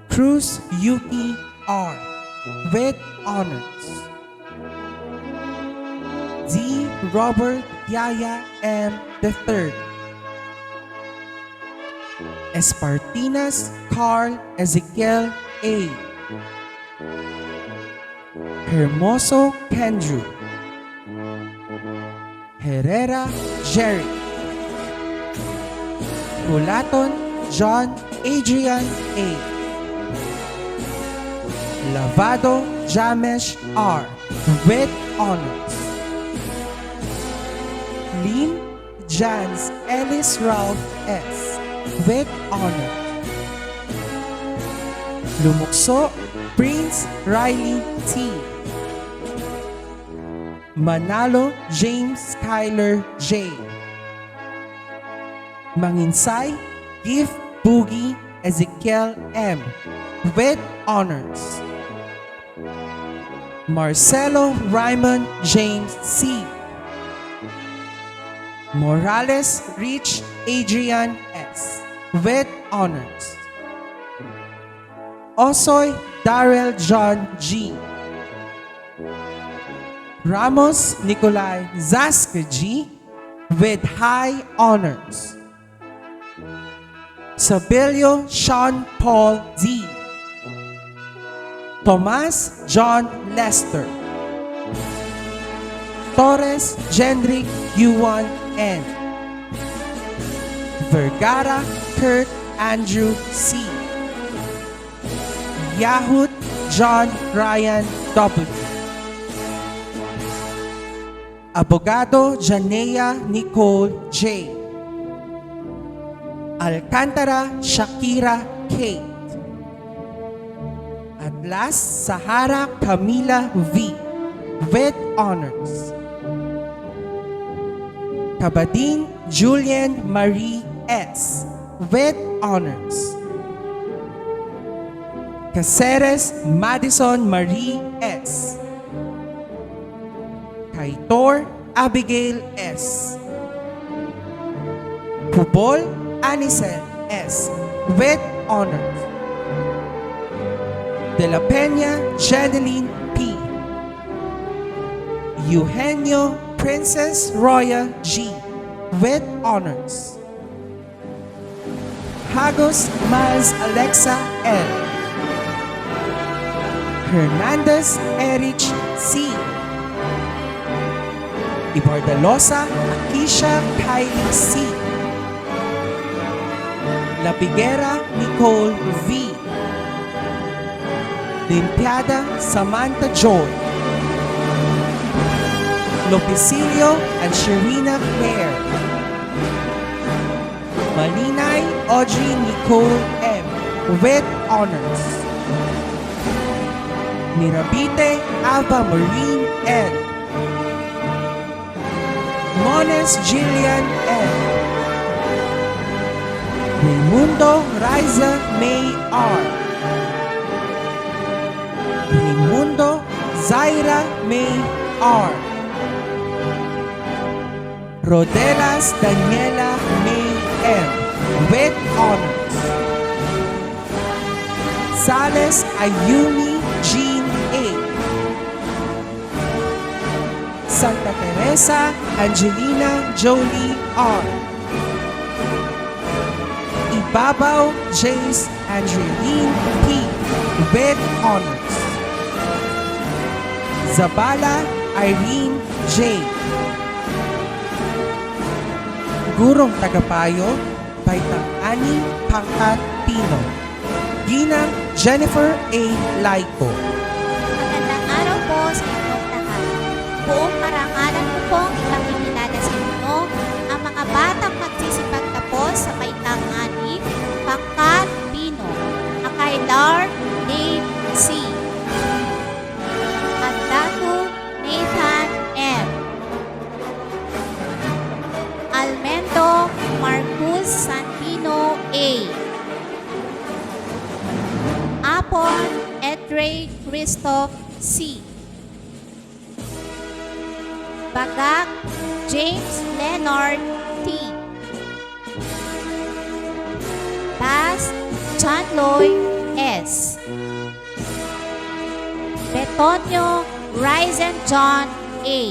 P: Cruz Yuki R. with honors. D. Robert Yaya M. III. Espartinas Carl Ezekiel A. Hermoso Kendrew. Herrera Jerry. Hulaton John Adrian A. Lavado Jamesh R. with honors. Lim Jans Ellis Ralph S. with honor. Lumukso Prince Riley T. Manalo James Skyler J. Manginsay Gift Boogie Ezekiel M. with honors. Marcelo Raymond James C. Morales Rich Adrian S. with honors. Osoy Darrell John G. Ramos Nicolai Zaska G. with high honors. Sabilio Sean Paul D. Tomas John Lester. Torres Jendrick Yuan N. Vergara Kurt Andrew C. Yahut John Ryan W. Abogado Janea Nicole J. Alcantara Shakira Kate. At last, Sahara Camila V. with honors. Kabadin Julian Marie S. with honors. Caceres Madison Marie S. Kaitor Abigail S. Pubol Anicel S. with honors. De la Peña Jeneline P. Eugenio Princess Roya G. with honors. Hagos Miles Alexa L. Hernandez Erich C. Ibardalosa Akisha Kylie C. La Piguera Nicole V. Limpiada Samantha Joy. Lopicilio and Sharina Claire. Malinay Audrey Nicole M. with honors. Mirabite Ava Marine Ed. Mones Jillian Ed. Raimundo Riza May R. Raimundo Zaira May R. Rodelas Daniela May M. with honors. Sales Ayumi Jean A. Santa Teresa Angelina Jolie R. Ibabaw Jace Angeline P. with honors. Zabala Irene J. Gurong Tagapayo, Baitang Ani Pangkat Pino. Ginang Jennifer A. Laico.
Q: Magandang araw po sa inyong lahat. Buong karangalan ko pong ipakikilala sa inyo ang mga batang magsisipagtapos sa Baitang Ani, Pangkat Pino, Akailar Dave C. at Datu Nathan M. Almendo Marcus Santino A. Apon Edre Christoph C. Bagak James Leonard T. Bas John Lloyd S. Betonio Ryzen John A.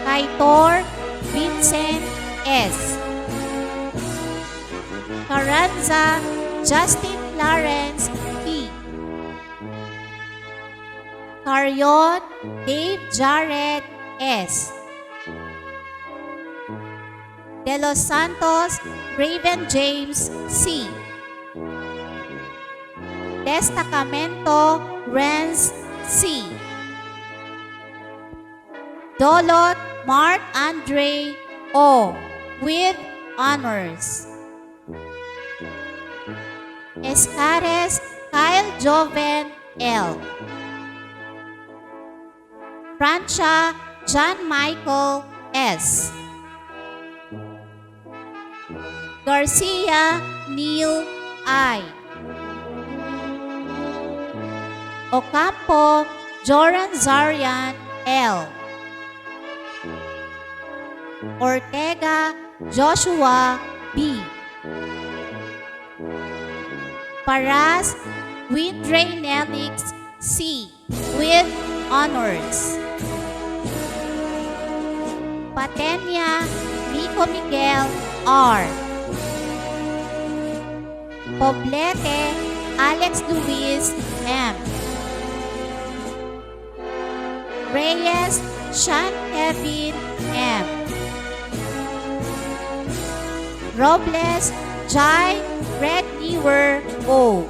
Q: Kaitor Vincent S. Carranza Justin Lawrence P. Carion Dave Jared S. De Los Santos Raven James C. Destacamento Renz C. Dolot Mark Andre O. with honors. Escares Kyle Joven L. Francia John Michael S. Garcia Neil I. Ocampo Joran Zarian L. Ortega Joshua B. Paras Windray Nelix C. with honors. Patenia Nico Miguel R. Poblete Alex Luis M. Reyes Sean Kevin M. Robles Jai Red Newer O.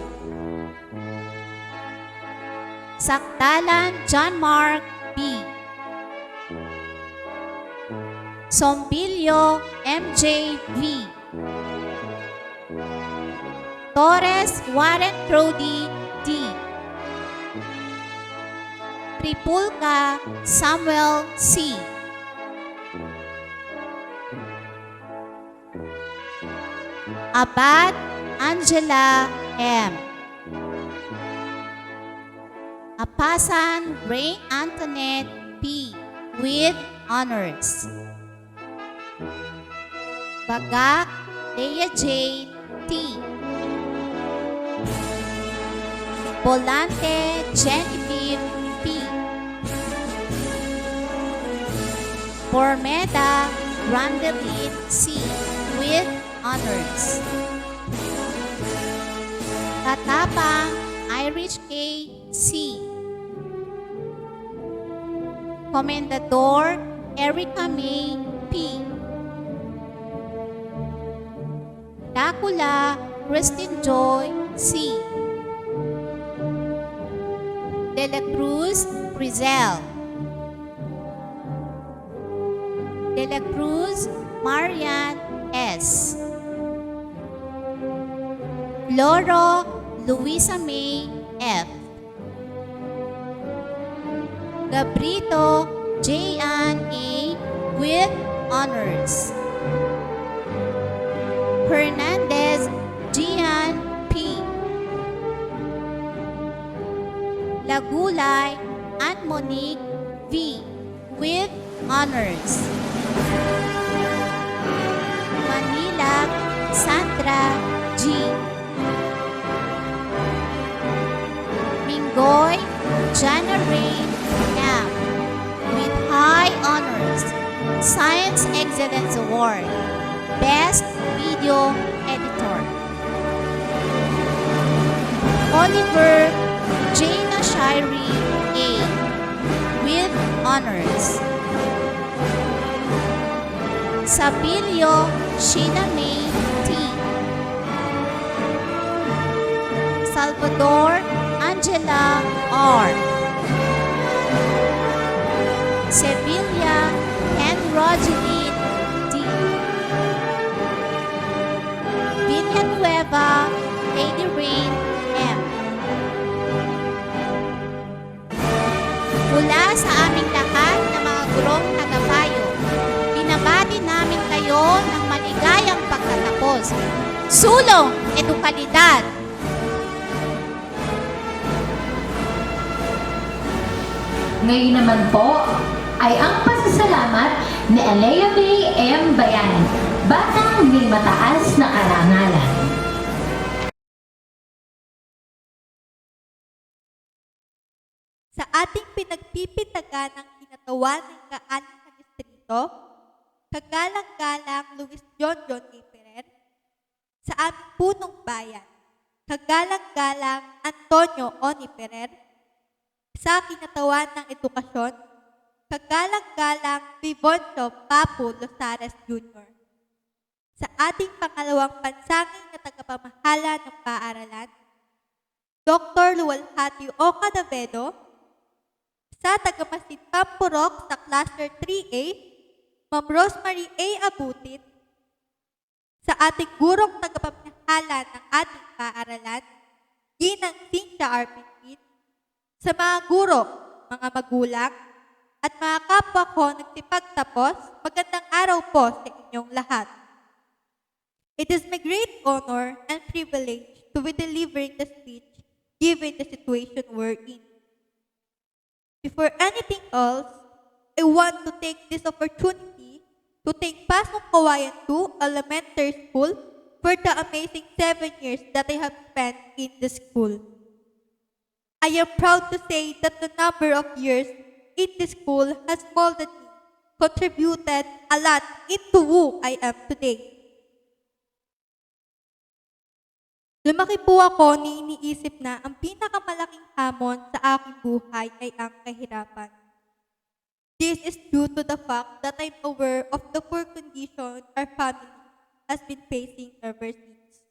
Q: Sakdalan John Mark B. Sombilio MJ V. Torres Warren Brody D. Tripulca Samuel C. Abad Angela M. Apasan Ray Antoinette P. with honors. Bagak Leia J. T. Volante Genevieve P. Formeda Randelin C. with honors. Katapang Irish K. C. Comendador Erica May P. Dakula Christine Joy C. De la Cruz Rizel. De la Cruz Marian S. Loro Luisa May F. Gabrito J.Ann A. with honors. Hernandez Gian P. Lagulay Ann Monique V. with honors. Manila Sandra G. Mingoy Jana Ray M. with high honors. Science Excellence Award. Best Video Editor. Oliver Jana Shirey A. with honors. Sabilio Sheena May T. Salvador Angela R. Sevilla and Rogeline D. Villanueva Lady Rain M. Mula sa aming lahat ng mga gurong tagapayo, binabati namin kayo ng maligayang pagtatapos. Sulong Edukalidad!
A: Ngayon naman po ay ang pasasalamat ni Alea May M. Bayan, batang may mataas na karangalan.
R: Sa ating pinagpipitaga ng kinatawan ng kaaning na distrito, kagalang-galang Luis John A. Ferrer, sa aming punong bayan, kagalang-galang Antonio Oni Ferrer, sa kinatawan ng edukasyon, kagalang-galang Vivoncio Papu Losares Jr. Sa ating pangalawang pansanging na tagapamahala ng paaralan, Dr. Luwalhati O. Cadavedo, sa tagamasid Pampurok sa Cluster 3A, Ma'am Rosemary A. Abutin, sa ating gurong tagapamahala ng ating paaralan, Ginang Cynthia R. Pinpin, sa mga guro, mga magulang, at mga kapwa ko nagsipagtapos, magandang araw po sa inyong lahat. It is my great honor and privilege to be delivering the speech given the situation we're in. Before anything else, I want to take this opportunity to thank Pasong Kawayan 2 Elementary School for the amazing 7 years that I have spent in the school. I am proud to say that the number of years in the school has molded me, contributed a lot into who I am today. Lumaki po ako ni iniisip na ang pinakamalaking hamon sa aking buhay ay ang kahirapan. This is due to the fact that I'm aware of the poor condition our family has been facing ever since.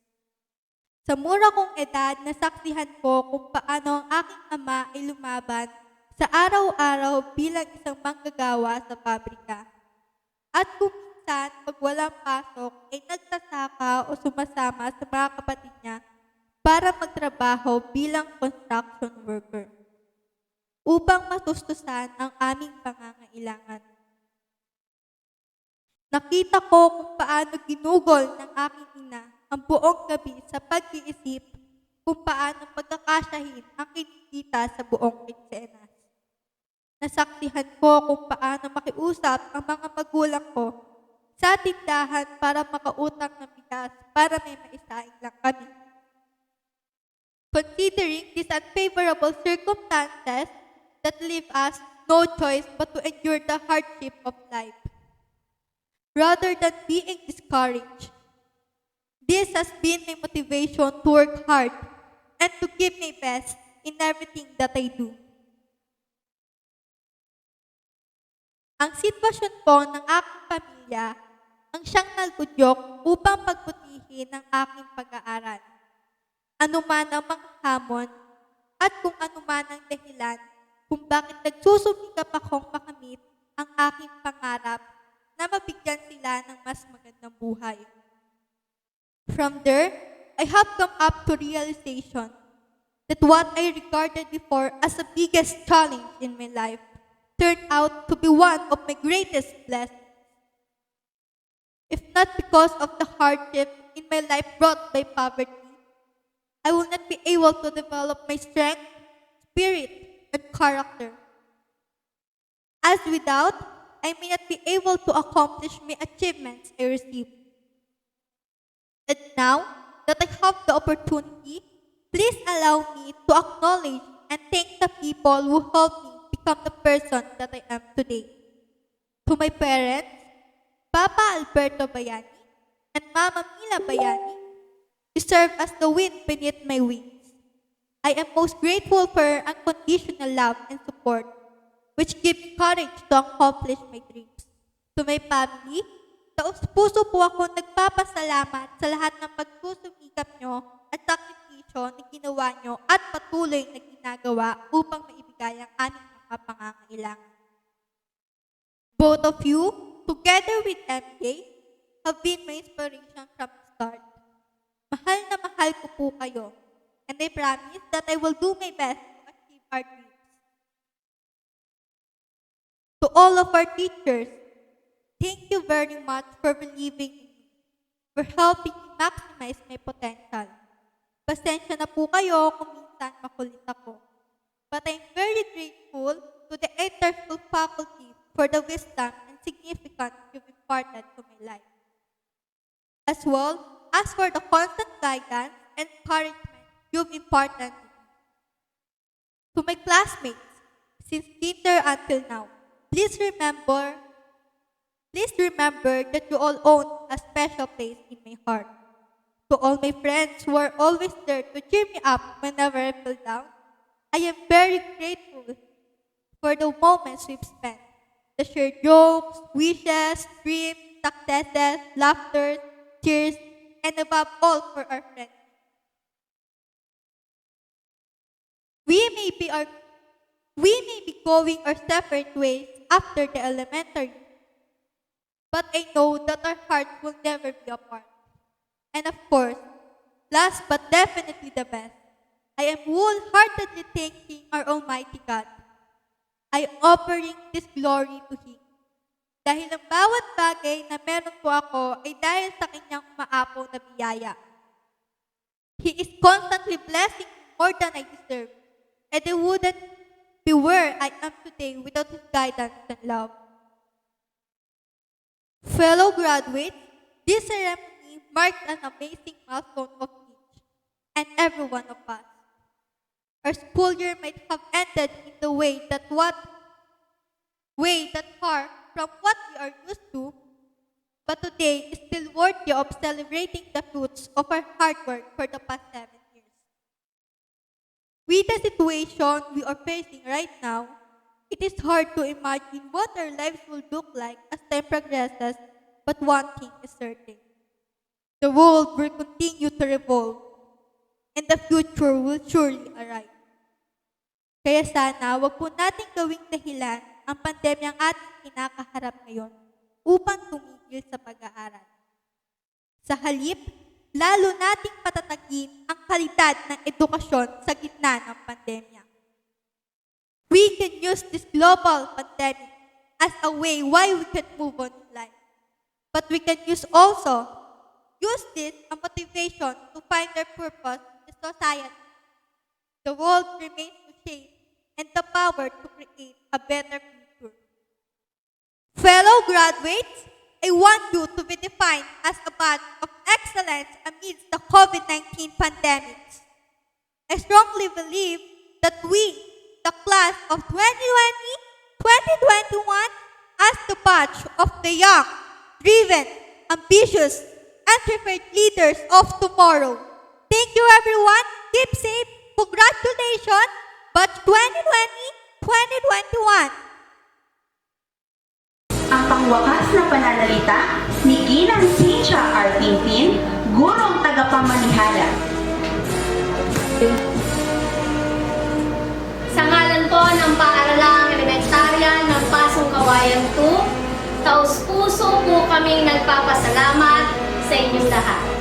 R: Sa mura kong edad, nasaksihan ko kung paano ang aking ama ay lumaban sa araw-araw bilang isang manggagawa sa pabrika. At kung minsan, pag walang pasok, ay nagtasaka o sumasama sa mga kapatid niya para magtrabaho bilang construction worker upang matustusan ang aming pangangailangan. Nakita ko kung paano ginugol ng aking ina ang buong gabi sa pag-iisip kung paano pagkakasyahin ang kinikita sa buong kinsenas. Nasaksihan ko kung paano makiusap ang mga magulang ko sa tindahan para makautang ng bigas para may maisaing lang kami. Considering these unfavorable circumstances that leave us no choice but to endure the hardship of life, rather than being discouraged, this has been my motivation to work hard and to give my best in everything that I do. Ang sitwasyon po ng aking pamilya ang siyang nagbudyok upang pagbutihin ang aking pag-aaral. Anuman ang mga hamon at kung anuman ang dahilan kung bakit nagsusumikap akong makamit ang aking pangarap na mabigyan sila ng mas magandang buhay. From there, I have come up to realization that what I regarded before as the biggest challenge in my life turned out to be one of my greatest blessings. If not because of the hardship in my life brought by poverty, I will not be able to develop my strength, spirit, and character. As without, I may not be able to accomplish my achievements I received. And now that I have the opportunity, please allow me to acknowledge and thank the people who helped me become the person that I am today. To my parents, Papa Alberto Bayani and Mama Mila Bayani, you serve as the wind beneath my wings. I am most grateful for your unconditional love and support, which give me courage to accomplish my dreams. To my family, taos-puso po ako nagpapasalamat sa lahat ng pagsusumikap nyo at sakripisyo na ginawa nyo at patuloy na ginagawa upang maibigay ang aming mga pangangailangan. Both of you, together with MJ, have been my inspiration from the start. Mahal na mahal ko po kayo, and I promise that I will do my best to achieve our dreams. To all of our teachers, thank you very much for believing in me, for helping me maximize my potential. Pasensya na po kayo kung minsan makulit ako. But I'm very grateful to the entire school faculty for the wisdom and significance you've imparted to my life. As well as for the constant guidance and encouragement you've imparted to me. To my classmates, since kinder until now, please remember that you all own a special place in my heart. To all my friends who are always there to cheer me up whenever I feel down, I am very grateful for the moments we've spent. The shared jokes, wishes, dreams, successes, laughter, cheers, and above all for our friends. We may be going our separate ways after the elementary, but I know that our hearts will never be apart. And of course, last but definitely the best, I am wholeheartedly thanking our Almighty God. I am offering this glory to Him. Dahil ang bawat bagay na meron po ako ay dahil sa Kanyang maapaw na biyaya. He is constantly blessing me more than I deserve, and I wouldn't be where I am today without His guidance and love. Fellow graduates, this ceremony marks an amazing milestone of each and every one of us. Our school year might have ended in the way that far from what we are used to, but today is still worthy of celebrating the fruits of our hard work for the past 7 years. With the situation we are facing right now, it is hard to imagine what our lives will look like as time progresses, but one thing is certain. The world will continue to revolve, and the future will surely arrive. Kaya sana, wag po nating gawing dahilan ang pandemyang ating kinakaharap ngayon upang tumigil sa pag-aaral. Sa halip, lalo nating patatagin ang kalidad ng edukasyon sa gitna ng pandemya. We can use this global pandemic as a way why we can move on in life. But we can use this as motivation to find our purpose in the society. The world remains to change and the power to create a better future. Fellow graduates, I want you to be defined as a badge of excellence amidst the COVID-19 pandemic. I strongly believe that we, the class of 2020-2021, as the batch of the young, driven, ambitious, and prepared leaders of tomorrow. Thank you everyone. Keep safe. Congratulations, Batch 2020-2021.
B: Ang pangwakas na pananalita ni Ginang Cynthia R. Pimpin, gurong tagapamanihala.
A: Sa ngalan po ng Paaralang Elementarya ng Pasong Kawayan 2, taos-puso po kaming nagpapasalamat sa inyong lahat.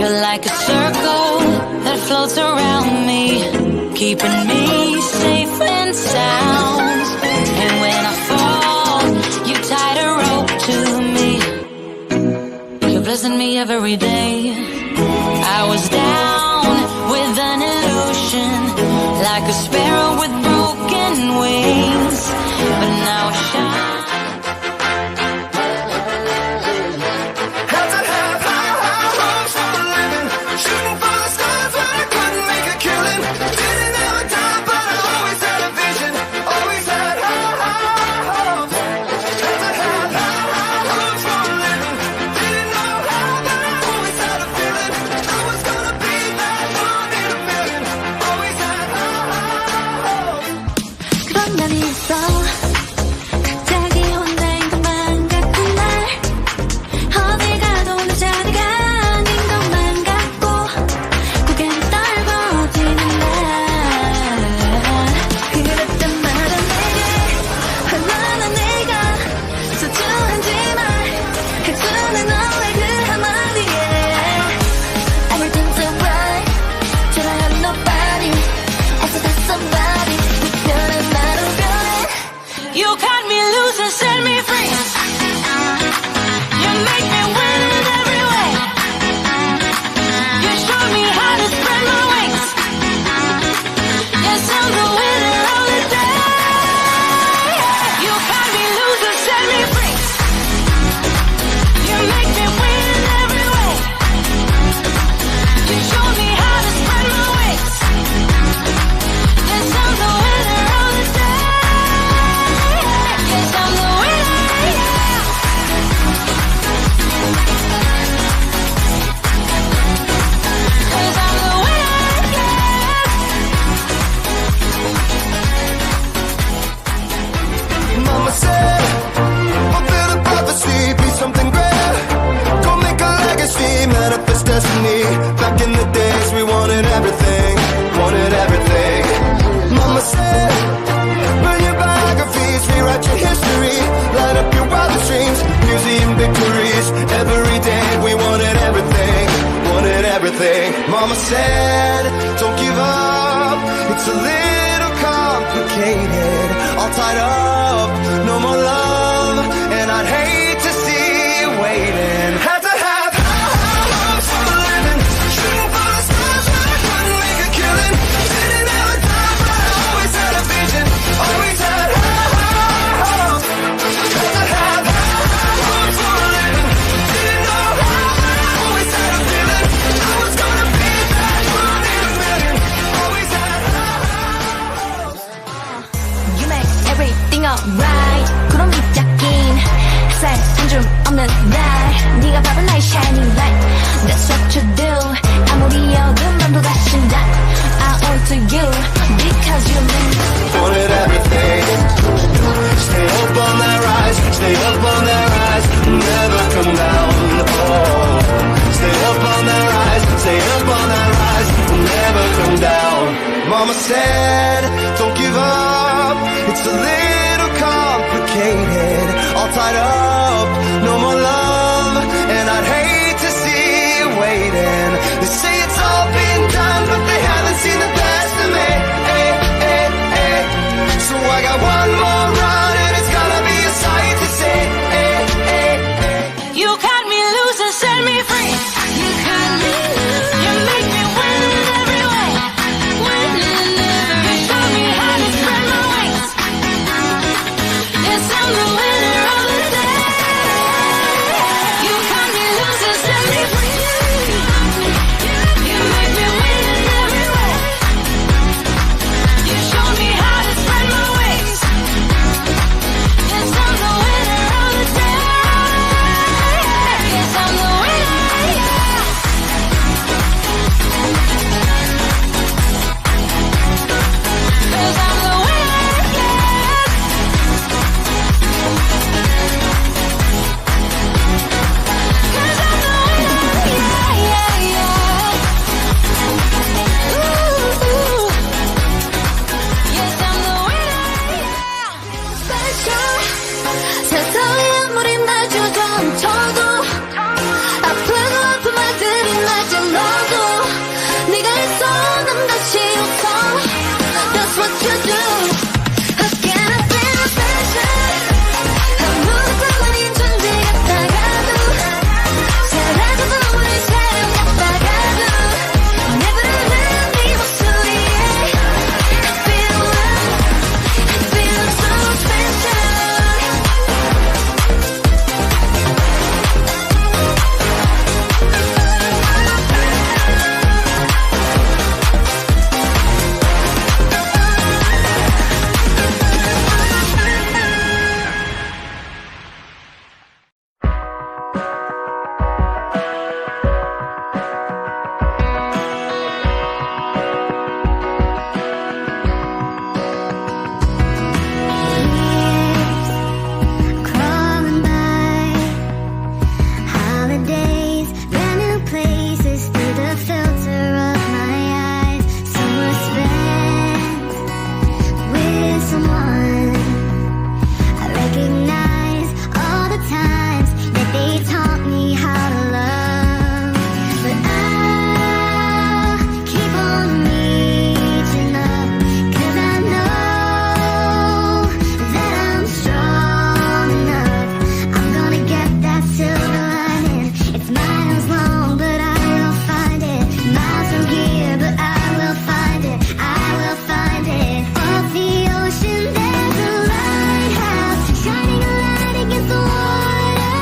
S: You're like a circle that floats around me, keeping me safe and sound. And when I fall, you tied a rope to me. You're blessing me every day. I was down with an illusion, like a sparrow with broken wings, but now I shine. You cut me loose and set me free. You make me win in every way. You showed me how to spread my wings. Yes, I'm the winner of the day. You cut me loose and set me free. You make me win in every way. You showed me how to spread my wings. Yes, I'm the winner of the day.
T: Mama said, fulfill the prophecy, be something great. Go make a legacy, manifest destiny. Back in the days we wanted everything, wanted everything. Mama said, burn your biographies, rewrite your history, light up your wildest dreams, museum victories. Every day we wanted everything, wanted everything. Mama said, don't give up, it's a little complicated, all tied up, no more love, and I'd hate to see you waiting. Had to have high hopes for a living, shooting for the stars when I couldn't make a killing. Didn't have a time, but I always had a vision, always had high hopes. Had to have high hopes for a living, didn't know how, but I always had a feeling I was gonna be that one in a million. Always had high hopes.
S: You make everything alright. 그런 밑잡긴 햇살 한 줌 없는 날, 네가 바로 나의 shining light. That's what you do. 아무리 어두운 밤도 다신다. I owe it to you because you mean.
T: Wanted everything. Stay up on that rise, stay up on that rise, never come down. Oh, stay up on that rise, stay up on that rise, never come down. Mama said, don't give up, it's a little complicated, all tied up, no more love, and I'd hate to see you waiting. They say it's all been done, but they haven't seen the best of me. So I got one more run, and it's gonna be a sight to see.
S: You cut me loose and set me free. You cut me loose. You make me win in every way. Win in every way. You showed me you do. Again, I feel special. 아무것도 아닌 존재였다가도 사라져도 우리 사랑했다가도 Never let 네 목소리에 I feel so special. Crawling by holidays, brand new places through the filter of my eyes. Summer spent with someone I recognize all the times that they taught me how to love. But I'll keep on reaching up, 'cause I know that I'm strong enough. I'm gonna get that silver lining. It's miles long, but I will find it. Miles from here, but I will find it. I will find it. Off the ocean, there's a lighthouse, shining a light against the water,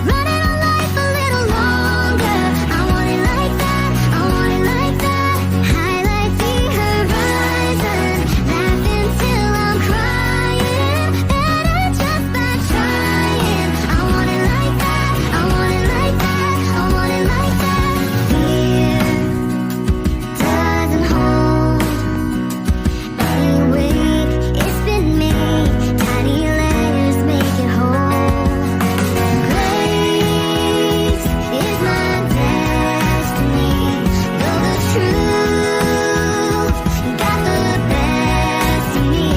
S: running on life a little longer. I want it like that, I want it like that. Highlight the horizon, laughing till I'm crying. Better just by trying. I want it like that, I want it like that, I want it like that. Fear doesn't hold any weight. It's been made, tiny letters make it whole. Grace is my destiny. Know the truth got the best of me.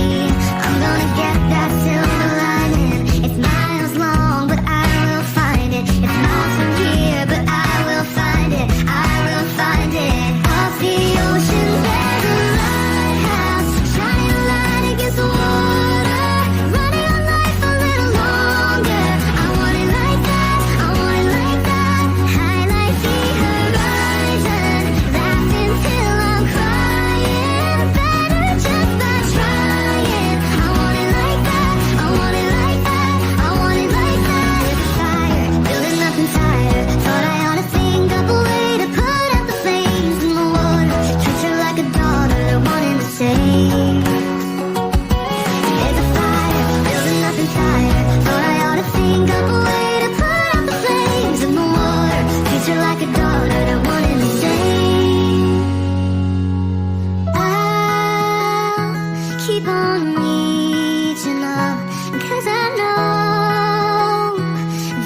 S: I'm gonna get that silver lining. It's miles long, but I will find it. It's miles from here, but I will find it. I will find it. Off the ocean, there's a lighthouse, shining a light against the water, running on life a little longer. I want it like that, I want it like that. Highlight the horizon, laughing till I'm crying. Better just by trying. I want it like that, I want it like that, I want it like that. There's a fire building up inside her. Thought I ought to think up a way to put out the flames in the water. Treat her like a daughter, wanting to save. There's a fire building up inside her. Thought I ought to think up a way to put out the flames in the water. Treat her like a daughter, wanting to save. I'll keep on reaching up, 'cause I know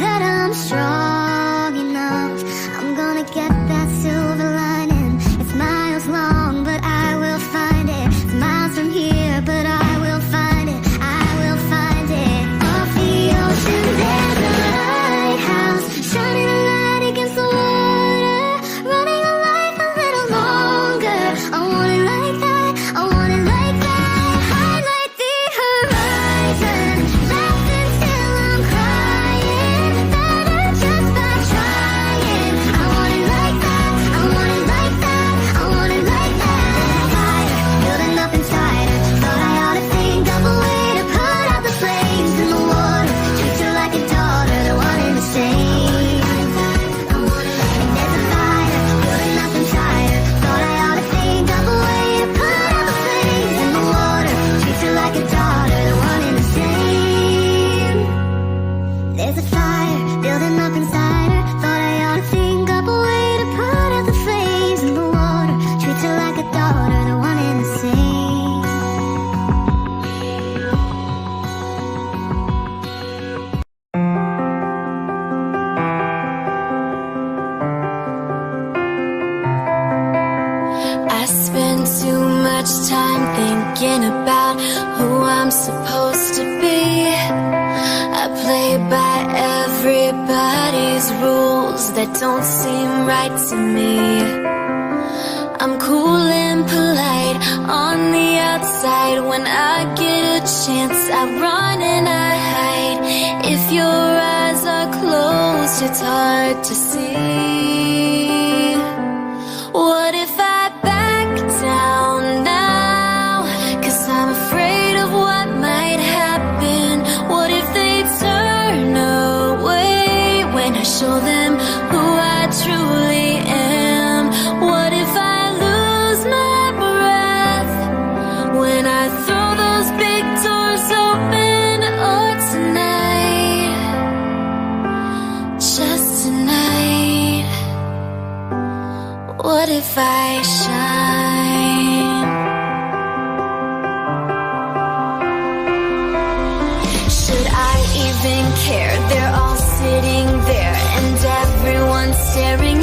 S: that I'm strong enough. I'm gonna get that silver lining. It's miles long, but I will find it. It's miles from here, but I will find it. I will find it. Off the ocean, there's a lighthouse, shining a light against the water, running on life a little longer. I want it like that, I want it like that. Highlight the horizon, laughing till I'm crying. Better just by trying. I want it like that, I want it like that, I want it like that. Fire building up inside her. Thought I ought to think of a way to put out the flames in the water. Treat her like a daughter, the one in the same. And there's a fire building up inside her. Thought I ought to think of a way to put out the flames in the water. Treat her like a daughter, the one in the same. There's a fire building up inside her. Thought I ought to think up a way to put out the flames in the water. Treat her like a daughter, the one in the same. I spend too much time thinking about who I'm supposed to be. I play by everybody's rules that don't seem right to me. I'm cool and polite on the outside past, it's hard to see. What if I back down now? 'Cause I'm afraid of what might happen. What if they turn away when I show them who I truly am? What if I lose my breath when I throw those big doors open? Oh, tonight, just tonight, what if I shine? Should I even care? They're all sitting there and everyone's staring